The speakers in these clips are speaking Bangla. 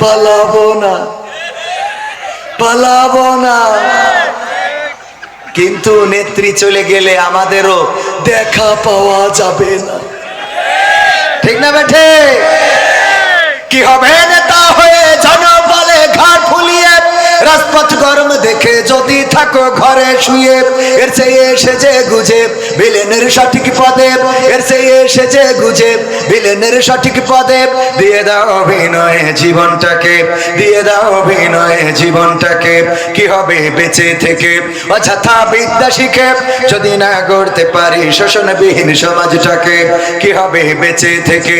পালাবো না, পালাবো না। কিন্তু নেত্রী চলে গেলে আমাদেরও দেখা পাওয়া যাবে না, ঠিক না বেঠে? কি হবে নেতা হয়ে জনবলে ঘাট ফুলিয়ে, রাজপথ গরম দেখে যদি থাকো ঘরে শুয়ে। এর চেয়ে সেজে গুজে ভিলেনের সঠিক পদে, এর চেয়ে সেজে গুজে ভিলেনের সঠিক পদে। দিয়ে দাও অভিনয়ে জীবনটাকে, দিয়ে দাও অভিনয়ে জীবনটাকে। কি হবে বেঁচে থেকে অযথা বিদ্যা শিখে, যদি না গড়তে পারি শোষণবিহীন সমাজটাকে? কি হবে বেঁচে থেকে?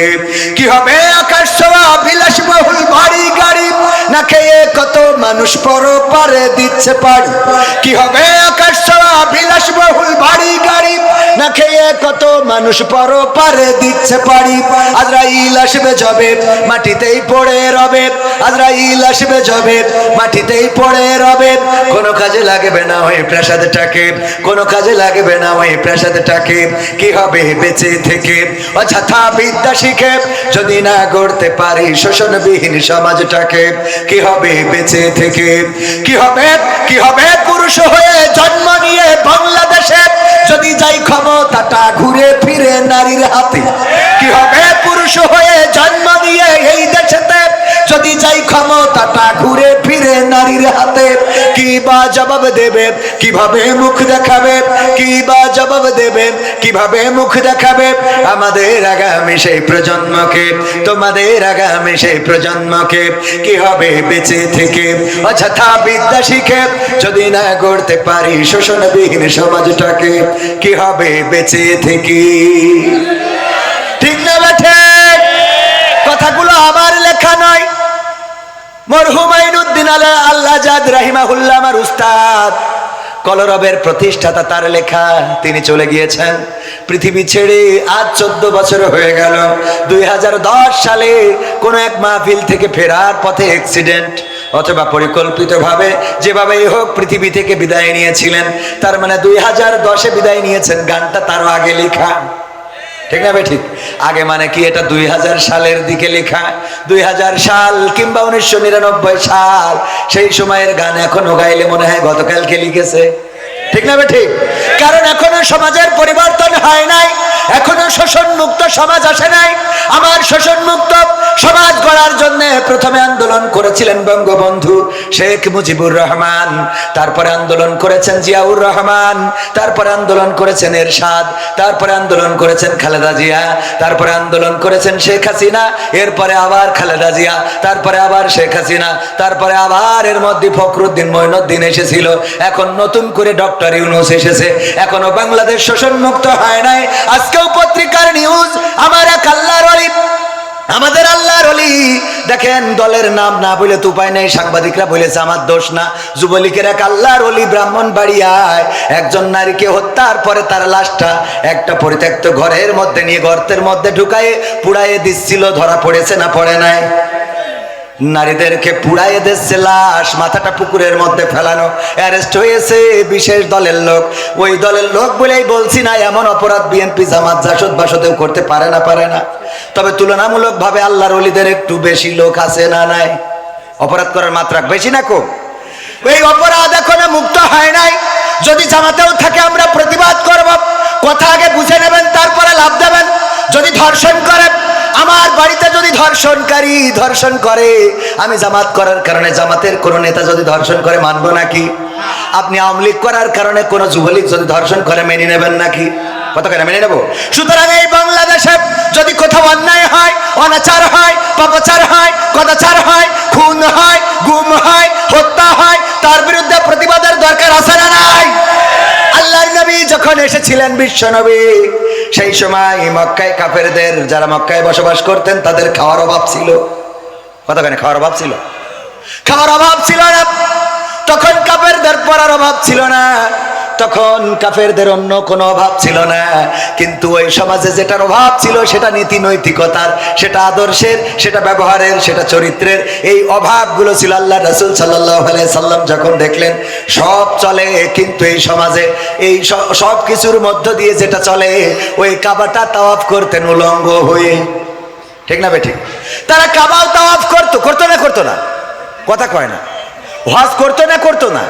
কি হবে আকাশ ছোঁয়া বিলাসবহুল বাড়ি গাড়ি, না খেয়ে কত মানুষ পরপারে দিচ্ছে পাড়ি? কি হবে আকাশ ছোঁয়া বিলাসবহুল বাড়ি গাড়ি, না খেয়ে কত মানুষ পরপারে দিচ্ছে পাড়ি? আজরাইল আসবে যবে মাটিতেই পড়ে রবে, আজরাইল আসবে যবে মাটিতেই পড়ে রবে। কোনো কাজে লাগবে না ওই প্রাসাদটাকে, কোনো কাজে লাগবে না ওই প্রাসাদটাকে। কি হবে বেঁচে থেকে অযথা বিদ্যা শিখে, যদি না গড়তে পারি শোষণবিহীন সমাজটাকে? কি হবে বেঁচে থেকে? কি হবে, কি হবে পুরুষ হয়ে জন্ম নিয়ে বাংলাদেশে, যদি যাই ক্ষমতাটা ঘুরে ফিরে নারীর হাতে? কি হবে পুরুষ হয়ে জন্ম নিয়ে এই দেশেতে, যদি যাই ক্ষমতাটা ঘুরে ফিরে নারীর হাতে? কি বা জবাব দেবে, কিভাবে মুখ দেখাবে? কি বা জবাব দেবে, কিভাবে মুখ দেখাবে আমাদের আগামী সেই প্রজন্মকে, তোমাদের আগামী সেই প্রজন্মকে? কি হবে বেঁচে থেকে অযথা বিদ্যা শিখে, যদি না গড়তে পারি শোষণবিহীন সমাজটাকে? কি হবে বেঁচে থেকে? ঠিক না বেঠে? কথাগুলো আমার লেখা নয়, মরহুম আইনুদ্দিন আল্লাহ জাদ রাহিমাহুল্লাহ আমার উস্তাদ, কলরবের প্রতিষ্ঠাতা, তার লেখা। তিনি চলে গিয়েছেন পৃথিবী ছেড়ে আজ 14 বছর হয়ে গেল। 2010 সালে কোন এক মাহফিল থেকে ফেরার পথে অ্যাক্সিডেন্ট অথবা পরিকল্পিতভাবে যেভাবেই হোক পৃথিবী থেকে বিদায় নিয়েছিলেন। তার মানে 2010-এ বিদায় নিয়েছেন, গানটা তারও আগে লেখা, ঠিক না? ঠিক। আগে মানে কি, এটা 2000 সালের দিকে লেখা, 2000 সাল কিংবা 1999 সাল, সেই সময়ের গান এখনো গাইলে মনে হয় গতকালকে লিখেছে, ঠিক না? ঠিক। কারণ এখনো সমাজের পরিবর্তন হয় নাই, এখনো শোষণ মুক্ত সমাজ আসে নাই। আমার শোষণ মুক্ত সমাজ গড়ার জন্য প্রথমে আন্দোলন করেছিলেন বঙ্গবন্ধু শেখ মুজিবুর রহমান, তারপরে আন্দোলন করেছেন জিয়াউর রহমান, তারপরে আন্দোলন করেছেন এরশাদ, তারপরে আন্দোলন করেছেন খালেদা জিয়া, তারপরে আন্দোলন করেছেন শেখ হাসিনা, এরপরে আবার খালেদা জিয়া, তারপরে আবার শেখ হাসিনা, তারপরে আবার এর মধ্যে ফখরুদ্দিন মঈনুদ্দিন এসেছিল, এখন নতুন করে ডক্টর ইউনূস এসেছে। এখনো বাংলাদেশ শোষণ মুক্ত হয় নাই। আজকেও পত্রিকার নিউজ, আমার এক আল্লাহর ওলি, আমাদের আল্লাহর ওলি, দেখেন দলের নাম না বলে তো উপায় নেই, সাংবাদিকরা বলেছে আমার দোষ না। যুবলীগের এক আল্লাহর ওলি ব্রাহ্মণবাড়িয়ায় একজন নারীকে হত্যার পরে তার লাশটা একটা পরিত্যক্ত ঘরের মধ্যে নিয়ে গর্তের মধ্যে ঢুকায়ে পুড়াইয়ে দিচ্ছিল, ধরা পড়েছে না পড়ে নাই? নারীদেরকে পুড়াইয়ে দিচ্ছে, লাশ মাথাটা পুকুরের মধ্যে ফেলানো। অ্যারেস্ট হয়েছে বিশেষ দলের লোক। ওই দলের লোক বলেই বলছি না, এমন অপরাধ বিএনপি জামাত জাসদ বাসদেও করতে পারে না, পারে না। তবে তুলনামূলক ভাবে আল্লাহর ওলিদের একটু বেশি লোক আছে না নাই? অপরাধ করার মাত্রা বেশি না কম? এই অপরাধ এখনো মুক্ত হয় নাই। যদি জামাতেও থাকে আমরা প্রতিবাদ করব। কথা আগে বুঝে নেবেন, তারপরে লাভ দেবেন। যদি ধর্ষণ করে, আমার বাড়িতে যদি ধর্ষণকারী ধর্ষণ করে, আমি জামাত করার কারণে জামাতের কোন নেতা যদি ধর্ষণ করে মানবো নাকি? আপনি আওয়ামী লীগ করার কারণে কোন যুবলীগ যদি ধর্ষণ করে মেনে নেবেন নাকি? কত করে মেনে নেব? সুতরাং এই বাংলাদেশে যদি কোথাও অন্যায় হয়, অনাচার হয়, পাপাচার হয়, কদাচার হয়, খুন হয়, গুম হয়, হত্যা হয়, তার বিরুদ্ধে প্রতিবাদের দরকার আছে না নাই? আল্লাহর নবী যখন এসেছিলেন, বিশ্ব নবী, সেই সময় মক্কায় কাফেরদের, যারা মক্কায় বসবাস করতেন, তাদের খাওয়ার অভাব ছিল। কতখানি খাওয়ার অভাব ছিল? খাওয়ার অভাব ছিল না। তখন কাফেরদের পড়ার অভাব ছিল না, তখন কাফেরদের অন্য কোনো অভাব ছিল না। কিন্তু ওই সমাজে যেটার অভাব ছিল সেটা নীতি নৈতিকতার, সেটা আদর্শের, সেটা ব্যবহারের, সেটা চরিত্রের। এই অভাবগুলো ছিল। আল্লাহ রাসূল সাল্লাল্লাহু আলাইহি সাল্লাম যখন দেখলেন সব চলে, কিন্তু এই সমাজে এই সব কিছুর মধ্য দিয়ে যেটা চলে, ওই কাবাটা তাওয়াফ করতেন উলঙ্গ হয়ে, ঠিক না বেঠিক? তারা কাবাও তাওয়াফ করতো না? কথা কয় না। হজ করতো না?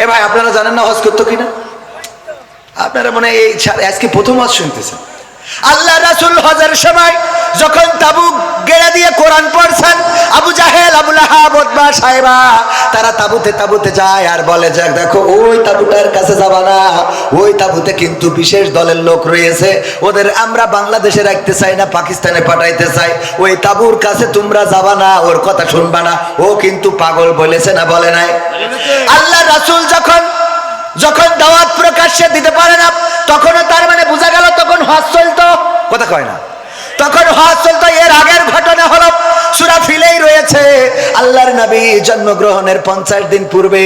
এ ভাই আপনারা জানেন না হজ করতো কিনা? আপনারা মনে হয় এই আজকে প্রথম হজ শুনতেছেন। আল্লাহ রাসূল হজের সময় যখন তাবুক গেড়ে দিয়ে কোরআন পড়ছেন, আবু জাহেল, আবু লাহাব, উতবা, সাইবা তারা তাবুতে যায় আর বলে যে দেখো ওই তাবুটার কাছে যাবা না, ওই তাবুতে কিন্তু বিশেষ দলের লোক রয়েছে, ওদের আমরা বাংলাদেশে রাখতে চাই না, পাকিস্তানে পাঠাইতে চাই, ওই তাবুর কাছে তোমরা যাবা না, ওর কথা শুনবা না, ও কিন্তু পাগল বলেছে না বলে নাই? আল্লাহ রাসূল যখন দাওয়াত প্রকাশ্যে দিতে পারে না, তখনও তার মানে বোঝা গেল তখন হজ চলতো। কথা কয় না? তখন হজ চলতো। এর আগের ঘটনা হলো সূরা ফিলেই রয়েছে, আল্লাহর নবী জন্মগ্রহণের 50 দিন পূর্বে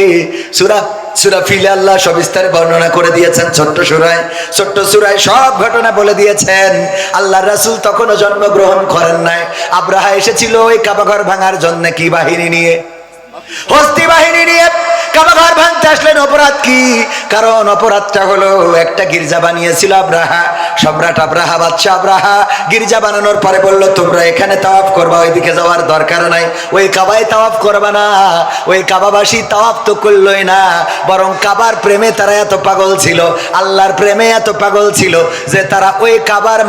সূরা ফিলে আল্লাহ সবিস্তারে বর্ণনা করে দিয়েছেন। ছোট্ট সূরায় সব ঘটনা বলে দিয়েছেন। আল্লাহর রাসূল তখনও জন্মগ্রহণ করেন নাই। আব্রাহা এসেছিল ওই কাবাঘর ভাঙার জন্য কি বাহিনী নিয়ে? হস্তি বাহিনী নিয়ে। কাবাঘর ভাঙতে আসলেন। অপরাধ কি? কারণ অপরাধটা হলো একটা গির্জা বানিয়েছিল আব্রাহা, সম্রাট আব্রাহা, বাদশা আব্রাহা। গির্জা বানানোর পরে বলল তোমরা এখানে তাওয়াফ করবা, ওইদিকে যাওয়ার দরকার নাই, ওই কাবায় তাওয়াফ করবা না। ওই কাবাবাসী তাওয়াফ তো করলই না, বরং কাবার প্রেমে তারা এত পাগল ছিল, আল্লাহর প্রেমে এত পাগল ছিল যে তারা ওই কাবার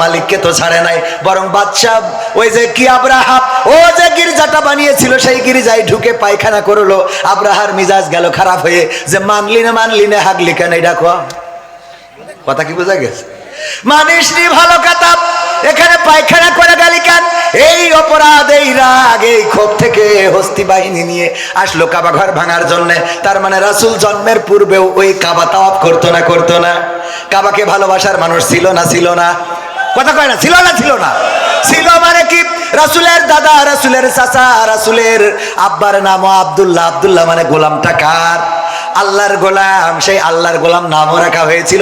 মালিককে তো ছাড়ে নাই, বরং বাদশা ওই যে কি আব্রাহা ও যে গির্জাটা বানিয়েছিল সেই গির্জায় ঢুকে পায়খানা করলো। আব্রাহার মিজাজ গেল খারাপ হয়ে, যে মানলি না হাগলি কেন? এটা কথা কি বোঝা গেছে? মানিস নি ভালো কথা, এখানে পায়খানা করে গেলি কেন? এই অপরাধ, এই রাগ, এই ক্ষোভ থেকে হস্তি বাহিনী নিয়ে আসলো কাবা ঘর ভাঙার জন্য। তার মানে রাসূল জন্মের পূর্বেও ওই কাবা তাওয়াফ করতো না? কাবাকে ভালোবাসার মানুষ ছিল না? কথা কয় না? ছিল না? ছিল মানে কি? রাসূলের দাদা, রাসূলের চাচা, রাসূলের আব্বার নাম আব্দুল্লাহ মানে গোলামটা কার? আল্লাহর গোলাম। সেই আল্লাহর গোলাম নামও রাখা হয়েছিল,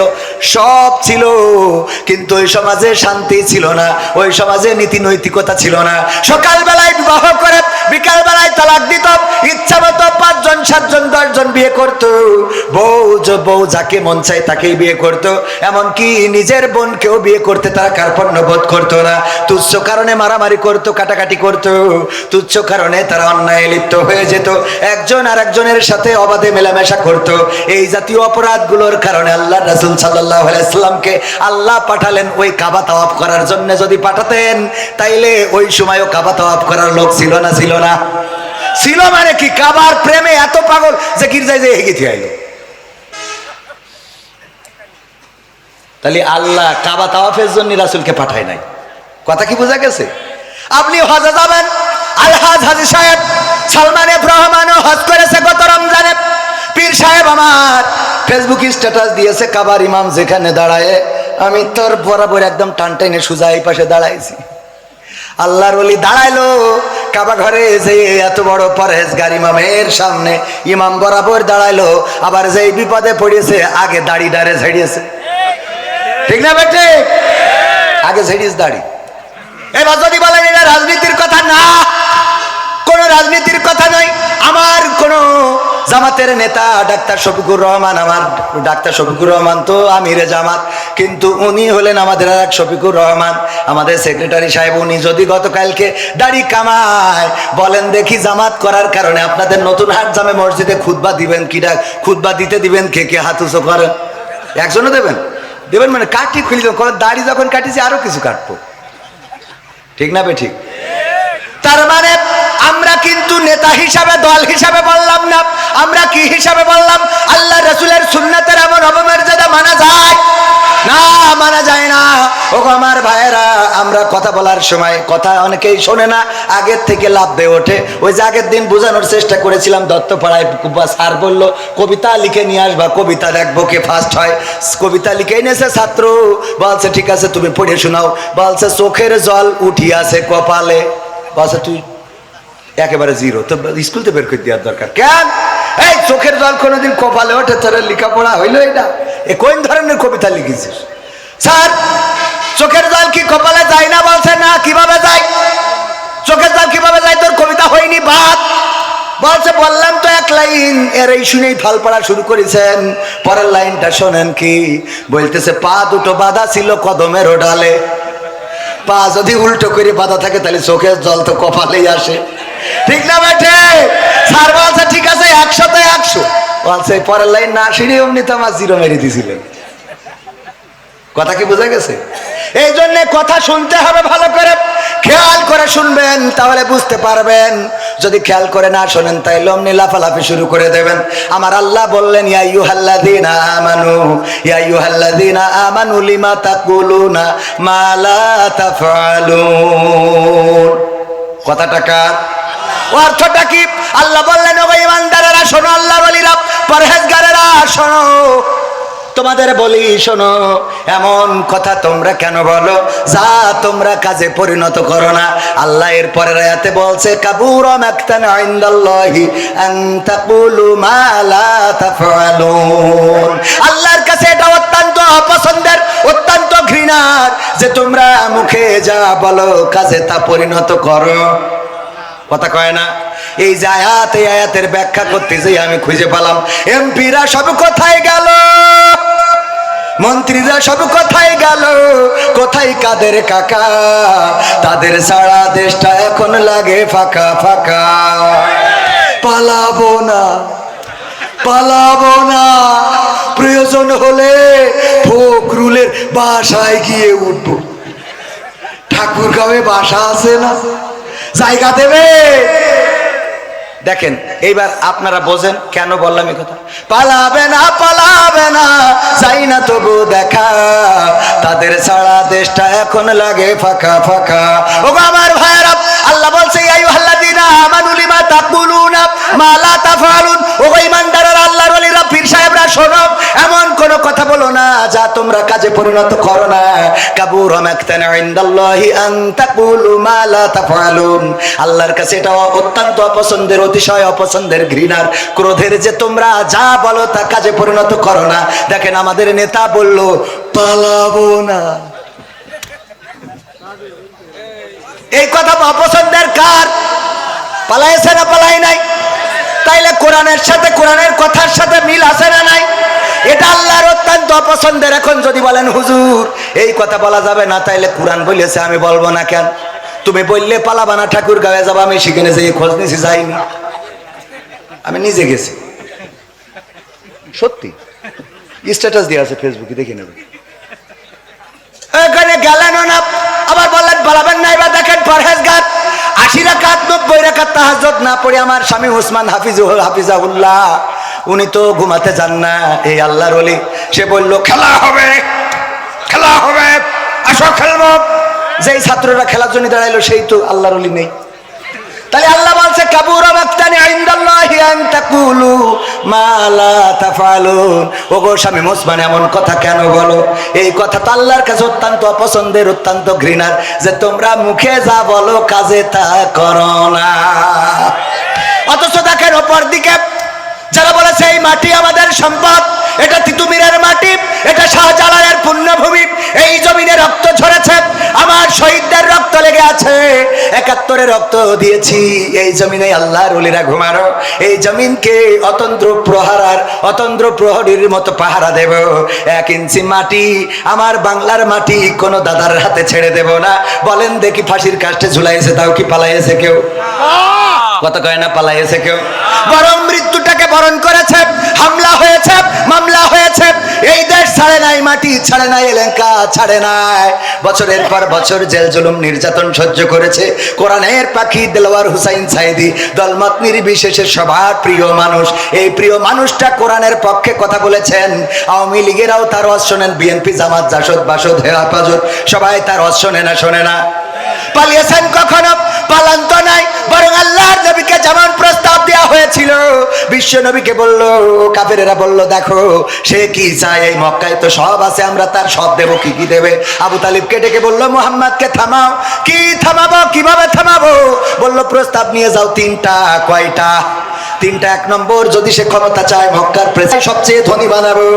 সব ছিল, কিন্তু ওই সমাজে শান্তি ছিল না, ওই সমাজে নীতি নৈতিকতা ছিল না। সকালবেলায় বিবাহ করে বিকালবেলায় তালাক দিত, ইচ্ছা মতো 5 জন 7 জন 10 জন বিয়ে করত, বউ যাকে মন চায় তাকেই বিয়ে করত, এমনকি নিজের বোনকেও বিয়ে করতে তারা কার্পণ্য বোধ করতো না। তুচ্ছ কারণে মারামারি করত, কাটাকাটি করত, তুচ্ছ কারণে তারা অন্যায় লিপ্ত হয়ে যেত, একজন আর একজনের সাথে অবাধে মেলামেশা করত। এই জাতীয় অপরাধগুলোর কারণে আল্লাহ রাসূল সাল্লাল্লাহু আলাইহি সাল্লামকে আল্লাহ পাঠালেন ওই কাবা তাওয়াফ করার জন্য। যদি পাঠাতেন তাইলে ওই সময়ও কাবা তাওয়াফ করার লোক ছিল না? ছিল মানে কি? কাবার প্রেমে এত পাগল যে গির্জায় যেয়ে হেগে থিয়ে আইলো। তাহলে আল্লাহ কাবা তাওয়াফের জন্য রাসূলকে পাঠায় নাই। কথা কি বোঝা গেছে? আপনি হজে যাবেন, আলহাজ হাজী সাহেব সালমান এফ রহমানও হজ করেছে গত রমজানে। পীর সাহেব আমার ফেসবুক স্ট্যাটাস দিয়েছে, কাবার ইমাম যেখানে দাঁড়ায় আমি তোর বরাবর একদম টান টেনে সোজা এই পাশে দাঁড়াইছি। আল্লাহর ওলি দাঁড়াইলো কাবা ঘরে, যে এত বড় পরহেজগার ইমামের সামনে ইমাম বরাবর দাঁড়াইলো, আবার যেই বিপদে পড়েছে আগে দাড়ি ডারে ঝেড়িয়েছে। ঠিক না বেটে? আগে ঝেড়িস দাড়ি। এবার যদি বলেন এটা রাজনীতির কথা, না, কোন রাজনীতির কথা নয়। আমার কোন জামাতের নেতা ডাক্তার শফিকুর রহমান, আমার ডাক্তার শফিকুর রহমান তো আমিরে জামাত, কিন্তু উনি হলেন আমাদের আর এক শফিকুর রহমান, আমাদের সেক্রেটারি সাহেব। উনি যদি গতকালকে দাড়ি কামায়, বলেন দেখি জামাত করার কারণে আপনাদের নতুন হাট জামে মসজিদে খুতবা দিবেন কিনা? খুতবা দিতে দিবেন কে হাত উঁচু করেন? একজনও দেবেন মানে কাটি খুলি দেবেন। দাড়ি যখন কাটিছি আরো কিছু কাটবো। ঠিক না ঠিক? তার মানে আমরা কিন্তু নেতা হিসাবে, দল হিসাবে বললাম না, আমরা কি হিসাবে বললাম? আল্লাহ রাসূলের সুন্নাতের এমন অপমর্যাদা মানা যায় না? মানা যায় না। ও আমার ভাইয়েরা, আমরা কথা বলার সময় কথা অনেকেই শোনে না, আগের থেকে লাভ দিয়ে ওঠে। ওই যে আগের দিন বোঝানোর চেষ্টা করেছিলাম, দত্তপাড়ায় স্যার বললো কবিতা লিখে নিয়ে আসবা, কবিতা দেখবো কে ফার্স্ট হয়। কবিতা লিখে এনেছে ছাত্র, বলছে ঠিক আছে তুমি পড়ে শোনাও। বলছে চোখের জল উঠিয়াছে কপালে। বলছে তুই একেবারে জিরো, তো স্কুল তো বের করে দেওয়ার দরকার। কেন? এই চোখের জল কোনোদিন কপালে ওঠে? তোর লেখাপড়া হইলো এটা? এ কোন ধরনের কবিতা লিখেছিস? স্যার চোখের জল কি কপালে যায় না? বলছে না। কিভাবে যায়? চোখের জল কিভাবে যায়? তোর কবিতা হয়নি বাদ। বলছে বললাম তো এক লাইন, এর এই শুনেই ফাল পড়া শুরু করেছেন। পরের লাইনটা শোনেন কি বলতেছে, পা দুটো বাঁধা ছিল কদমের ডালে, পা যদি উল্টো করে বাঁধা থাকে তাহলে চোখের জল তো কপালেই আসে, ঠিক না বেঠে? স্যার বলছে ঠিক আছে 100-তে 100, বলছে পরের লাইন না সিঁড়ি অমনি তো আমার জিরো মেরে দিয়েছিলেন। কথা কি বোঝা গেছে? এই জন্য কথা শুনতে হবে ভালো করে, খেয়াল করে শুনবেন তাহলে বুঝতে পারবেন। যদি খেয়াল করে না শোনেন তাইলে অমনি লাফালাফি শুরু করে দেবেন। আমার আল্লাহ বললেন ইয়া আইয়ুহাল্লাযীনা আমানু, ইয়া আইয়ুহাল্লাযীনা আমানু লিমা তাকুলুনা মা লা তাফআলুন। কথাটা কার? অর্থটা কি? আল্লাহ বললেন ও ঈমানদারেরা শোনো, আল্লাহর ওলিরা, পরহেজগারেরা শোনো, তোমাদের বলি শোনো, এমন কথা তোমরা কেন বলো যা তোমরা কাজে পরিণত করো না। আল্লাহ এর পরের আয়াতে বলছে কাবুরা মাকতান ইনদাল্লাহি আন তাকুলু মা লা তাফআলুন। আল্লাহর কাছে এটা অত্যন্ত অপছন্দের, অত্যন্ত ঘৃণার যে তোমরা মুখে যা বলো কাজে তা পরিণত করো। কথা কয় না? এই যে আয়াত, এই আয়াতের ব্যাখ্যা করতে যে আমি খুঁজে পেলাম এমপিরা সব কোথায় গেল, মন্ত্রীরা সব কোথায় গেল, কোথায় কাদের কাকা, তাদের সারা দেশটা এখন লাগে ফাঁকা ফাঁকা। পালাবো না, পালাবো না, প্রয়োজন হলে ফখরুলের বাসায় গিয়ে উঠবো। ঠাকুরগাঁওয়ে বাসা আছে না, জায়গা দেবে? দেখেন এইবার আপনারা বোঝেন কেন বললাম এই কথা। পালাবে না, পালাবে না, যাই না তবু দেখা, তাদের সারা দেশটা এখন লাগে ফাঁকা ফাঁকা। ও আমার ভাইরা, আল্লাহ বলছে ইয়া আইয়ুহাল্লাযীনা আমানু লিমা তাকুলুনা মা লা তাফআলুন। ও ঈমানদাররা, আল্লাহর ওলিরা, পীর সাহেবরা শোনো, এমন কোন কথা বলো না যা তোমরা কাজে পরিণত করো না। কাবুরা মাকতান ইনদাল্লাহি আন তাকুলু মা লা তাফআলুন। আল্লাহর কাছে এটা অত্যন্ত অপছন্দের, অতিশয় অপছন্দের, ঘৃণার, ক্রোধের যে তোমরা যা বলো তা কাজে পরিণত করো না। দেখেন আমাদের নেতা বলল পালাবো না, এই কথা অপছন্দের কার? পালাইছে না পালাই নাই? তাইলে কোরআনের সাথে, কোরআনের কথার সাথে মিল আছে না নাই? এটা আল্লাহর অত্যন্ত অপছন্দের। এখন যদি বলেন হুজুর এই কথা বলা যাবে না, তাইলে কোরআন বলেছে আমি বলবো না কেন? তুমি বললে পালাবা না, ঠাকুরগাঁওয়ে যাবো, আমি সেখানে যেয়ে খোঁজ নিয়েছি, যাইনি, আমি নিজে গেছি, সত্যি স্ট্যাটাস দিয়ে আছে ফেসবুকে, দেখে নেবে। এখানে গেলেন না, আবার বললেন পালাবেন না। এবার দেখেন পরহেজগার 80 রাকাত 90 রাকাত তাহাজ্জুদ না পড়ে আমার স্বামী ওসমান হাফিজাহুল্লাহ, উনি তো ঘুমাতে যান না, এই আল্লাহর ওলি, সে বলল খেলা হবে, খেলা হবে, আসো খেলবো। যেই ছাত্ররা খেলার জন্য দাঁড়াইলো সেই তো আল্লাহর ওলি নেই। তাহলে আল্লাহ বলছে কাবুরা মাকতান ইনদাল্লাহি আন তাকুলু মা লা তাফআলুন। ওগো স্বামী ওসমান এমন কথা কেন বলো? এই কথা তো আল্লাহর কাছে অত্যন্ত অপছন্দের, অত্যন্ত ঘৃণার, যে তোমরা মুখে যা বলো কাজে তা করো না। অথচ দেখেন অপর দিকে যারা বলেছে এই মাটি আমাদের সম্পদ, এটা তিতুমিরের মাটি, এটা শাহজালালের পুণ্যভূমি, এই জমিনে রক্ত ঝরেছে, আমার শহীদদের রক্ত লেগে আছে, 71-এ রক্ত দিয়েছি, এই জমিনে আল্লাহর ওলিরা ঘুমানো, এই জমিনকে অতন্ত্র প্রহারার, অতন্ত্র প্রহরীর মতো পাহারা দেব। 1 ইঞ্চি মাটি, আমার বাংলার মাটি, কোন দাদার হাতে ছেড়ে দেব না। বলেন দেখি ফাঁসির কাস্টে ঝুলাইছে, তাও কি পালাইছে কেউ? কথা কয় না পালাইছে কেউ? বরং মৃত্যুটাকে বরণ করেছে, হামলা হয়েছে, মামলা হয়েছে, এই দেশ ছাড়ে নাই, মাটি ছাড়ে নাই, এলাকা ছাড়ে নাই, বছরের পর বছর জেল জুলুম নির্যাতন সহ্য করেছে। কোরআনের পাখি দেলোয়ার হুসাইন সাইদি দলমত নির্বিশেষে সবার প্রিয় মানুষ, এই প্রিয় মানুষটা কোরআনের পক্ষে কথা বলেছেন। আওয়ামী লীগেরাও তার ওয়াজ শোনেন, বিএনপি, জামাত, জাসদ, বাসদ, হেফাজত সবাই তার ওয়াজ শোনে না, শোনে না? পালিয়েছেন কখনো? পালান তো নাই, বরং আল্লাহর নবীকে যেমন প্রস্তাব দেওয়া হয়েছিল, বিশ্ব নবীকে বলল, কাফেরেরা বলল দেখো সে কি চায়, এই মক্কায় তো সব আছে, আমরা তার সব দেব, কি কি দেবে? আবু তালিবকে ডেকে বলল মুহাম্মদকে থামাও। কি থামাবো, কিভাবে থামাবো? বলল প্রস্তাব নিয়ে যাও 3টা। কয়টা? 3টা। 1 নম্বর, যদি সে ক্ষমতা চায় মক্কার প্রেসিডেন্ট সবচেয়ে ধনী বানাবো,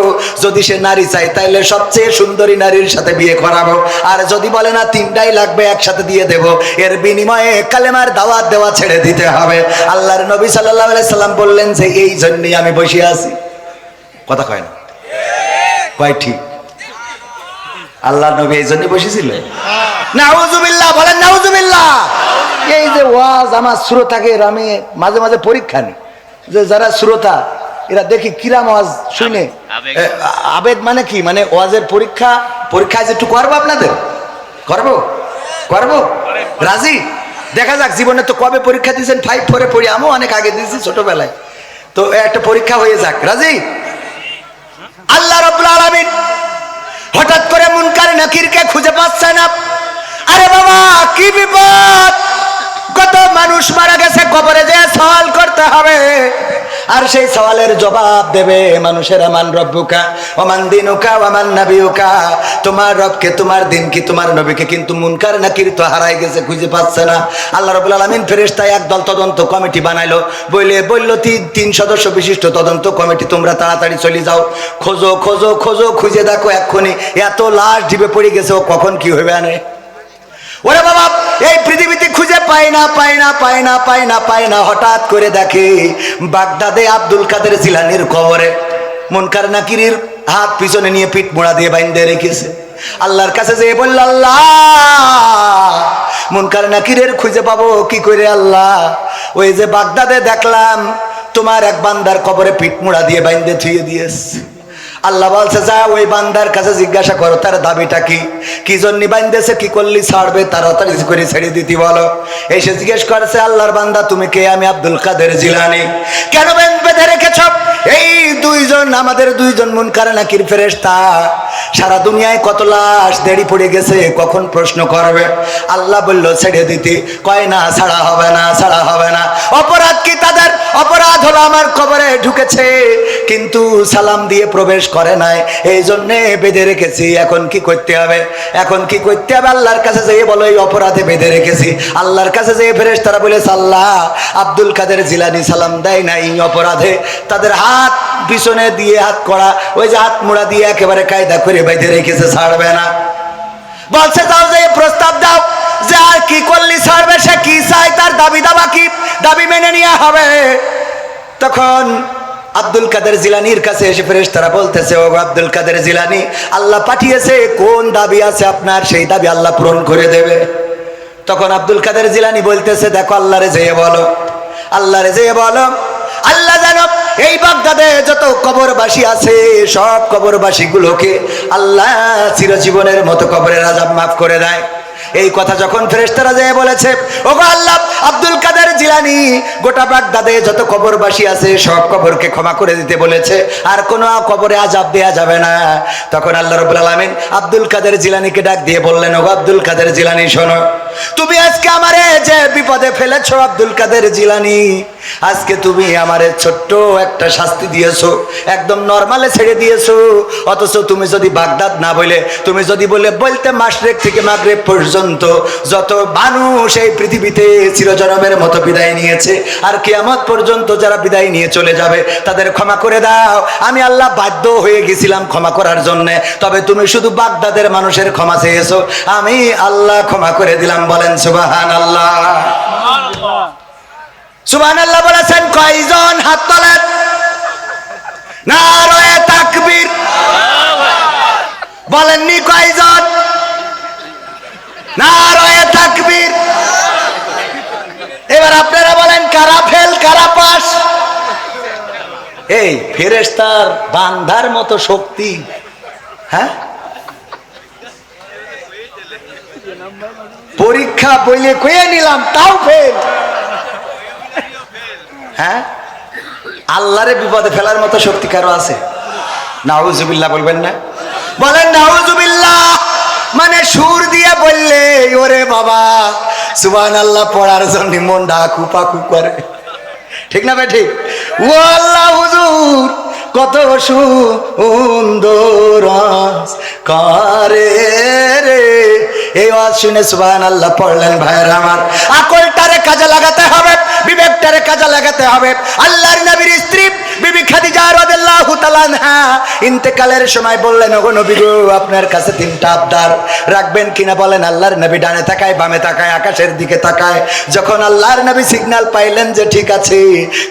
যদি সে নারী চায় তাইলে সবচেয়ে সুন্দরী নারীর সাথে বিয়ে করাবো, আর যদি বলে না 3টাই লাগবে একসাথে দিয়ে দেব, এর বিনিময়ে কালেমার দাওয়াত দেওয়া ছেড়ে দিতে হবে। আল্লাহর নবী সাল্লাল্লাহু আলাইহি সাল্লাম বললেন যে এই জন্যই আমি বসে আছি। কথা কয় না? কয় ঠিক? আল্লাহ নবী এই জন্য বসেছিল। নাউজুবিল্লাহ বলেন, নাউজুবিল্লাহ। এই যে ওয়াজ আমার শ্রোতাকে আমি মাঝে মাঝে পরীক্ষা নিই, যে যারা শ্রোতা এরা দেখি কিরাম ওয়াজ শুনে আবেগ মানে কি, মানে ওয়াজের পরীক্ষা পরীক্ষায় একটু করবো, আপনাদের করবো করবো রাজি? দেখা যাক, জীবনে তো কবে পরীক্ষা দিয়েছেন, 5 4 পড়ি, আমিও অনেক আগে দিয়েছি ছোটবেলায়, তো একটা পরীক্ষা হয়ে যাক, রাজি? আল্লাহ রাব্বুল আলামিন হঠাৎ করে মুনকার নাকিরকে খুঁজে পাচ্ছে না। আরে বাবা কি বিপদ, কত মানুষ মারা গেছে, কবরে যে সওয়াল করতে হবে, আর সেই সওয়ালের জবাব দেবে মানুষেরা। মান রব্বুকা ওয়া মান দিনুকা ওয়া মান নাবিয়ুকা, তোমার রবকে, তোমার দিন কি, তোমার নবীকে। কিন্তু মুনকার নাকির তো হারাই গেছে, খুঁজে পাচ্ছে না। আল্লাহ রাব্বুল আলামিন ফেরেশতা একদল তদন্ত কমিটি বানাইলো, বলল 3 সদস্য বিশিষ্ট তদন্ত কমিটি, তোমরা তাড়াতাড়ি চলে যাও, খোঁজো খোঁজো খোঁজো, খুঁজে দেখো এক্ষুনি এত লাশ ঢিবে পড়ে গেছে, ও কখন কি হবে আনে। ওরে বাবা এই পৃথিবীতে খুঁজে পায় না পায় না পায় না পায় না পায় না, হঠাৎ করে দেখে বাগদাদে আব্দুল কাদের জিলানির কবরে মুনকার নাকিরের হাত পিছনে নিয়ে পিঠ মোড়া দিয়ে বাইন্ধে রেখেছে। আল্লাহর কাছে যেয়ে বলল, আল্লাহ মুনকার নাকিরের খুঁজে পাবো কি করে আল্লাহ? ওই যে বাগদাদে দেখলাম তোমার এক বান্দার কবরে পিঠ মোড়া দিয়ে বাইন্ধে থুয়ে দিয়েছে। আল্লাহ বলছে, যা ওই বান্দার কাছে জিজ্ঞাসা করো তার দাবিটা কি, কি জন্য বাইন্ধেছে, কি করলি ছাড়বে, তাড়াতাড়ি করে ছেড়ে দিতে বলো। এসে জিজ্ঞেস করেছে, আল্লাহর বান্দা তুমি কে? আমি আব্দুল কাদের জিলানী। কেন বেঁধে রেখেছ? এই 2 জন, আমাদের 2 জন মুনকার নাকির ফেরেশতা, সারা দুনিয়ায় কত লাশ দেরি পড়ে গেছে, কখন প্রশ্ন করবে? আল্লাহ বলল ছেড়ে দিতে, কয় না ছাড়া হবে না, ছাড়া হবে না। অপরাধ কি তাদের? অপরাধ হলো আমার কবরে ঢুকেছে কিন্তু সালাম দিয়ে প্রবেশ করে নাই, এই জন্যে বেঁধে রেখেছি। এখন কি করতে হবে? এখন কি করতে হবে? আল্লাহর কাছে যেয়ে বলো এই অপরাধে বেঁধে রেখেছি। আল্লাহর কাছে যেয়ে ফেরেশতারা বলেছে, আল্লাহ আব্দুল কাদের জিলানী সালাম দেয় নাই অপরাধে, তাদের হাত পিছনে দিয়ে হাত করা, ওই যে হাত মোড়া দিয়ে একেবারে কায়দা করে বেঁধে রেখেছে, ছাড়বে না। বলছে যাও যে প্রস্তাব দাও যে আর কি করলি ছাড়বে, সে কি চায়, তার দাবি দাবা কি, দাবি মেনে নিয়ে হবে। তখন আব্দুল কাদের জিলানির কাছে এসে ফেরেশতারা বলতেছে, ও আব্দুল কাদের জিলানী, আল্লাহ পাঠিয়েছে, কোন দাবি আছে আপনার, সেই দাবি আল্লাহ পূরণ করে দেবে। তখন আব্দুল কাদের জিলানী বলতেছে, দেখো আল্লাহরে যেয়ে বলো, আল্লাহরে যেয়ে বলো, আল্লাহ জানো এই বাগদাদে যত কবরবাসী আছে সব কবরবাসী গুলোকে আল্লাহ চিরজীবনের মতো কবরের আযাব মাফ করে দেয়। এই কথা যখন ফেরেশতারা যেয়ে বলেছে, ওগো আল্লাহ আব্দুল কাদের জিলানী গোটা বাগদাদে যত কবরবাসী আছে সব কবরকে ক্ষমা করে দিতে বলেছে, আর কোনো কবরে আযাব দেয়া যাবে না। তখন আল্লাহ রাব্বুল আলামিন আব্দুল কাদের জিলানীকে ডাক দিয়ে বললেন, ওগো আব্দুল কাদের জিলানী শোনো, তুমি আজকে আমারে যে বিপদে ফেলেছো আব্দুল কাদের জিলানী, আজকে তুমি আমারে ছোট্ট একটা শাস্তি দিয়েছো, একদম নরমালে ছেড়ে দিয়েছো। অথচ তুমি যদি বাগদাদ না বলে, তুমি যদি বলতে মাশরিক থেকে মাগরিব পর্যন্ত যত মানুষ এই পৃথিবীতে চিরজনমের মতো বিদায় নিয়েছে, আর কিয়ামত পর্যন্ত যারা বিদায় নিয়ে চলে যাবে তাদের ক্ষমা করে দাও। আমি আল্লাহ বাধ্য হয়ে গেছিলাম ক্ষমা করার জন্য, তবে তুমি শুধু বাগদাদের মানুষের ক্ষমা চেয়েছো, আমি আল্লাহ ক্ষমা করে দিলাম। বলেন সুবহানাল্লাহ। সুবহানাল্লাহ বলেছেন কয়জন? হাত তোলেন। নারায়ে তাকবীর বলেননি কয়জন? নারায়ে তাকবীর। এবার আপনারা বলেন কারা ফেল কারা পাস? এই ফেরেশতার বান্দার মতো শক্তি, হ্যাঁ? পরীক্ষা বইলে কয়ে নিলাম তাও ফেল, হ্যাঁ? আল্লাহরে বিপদে ফেলার মতো শক্তি কারো আছে? নাউজুবিল্লাহ বলবেন না? বলেন নাউজুবিল্লাহ। মানে সুর দিয়ে বললে ওরে বাবা সুবহানাল্লাহ পড়ার জন্য মন ডাকু পাকু করে, ঠিক না ভাই? ঠিক। ও আল্লাহ হুজুর কত সুন্দর করে রে, এই ওয়াজ শুনে সুবহানাল্লাহ পড়লেন ভাইরা আমার। আকলটারে কাজে লাগাতে হবে, বিবেকটারে কাজে লাগাতে হবে। আল্লাহর নবীর স্ত্রী বিবি খাদিজা রাদিয়াল্লাহু তাআলা তাআলা আনহা ইন্তেকালের সময় বললেন, ওগো নবী গো, আপনার কাছে তিনটা আবদার রাখবেন কিনা বলেন। আল্লাহর নবী ডানে তাকায়, বামে তাকায়, আকাশের দিকে তাকায়। যখন আল্লাহর নবী সিগন্যাল পাইলেন যে ঠিক আছে,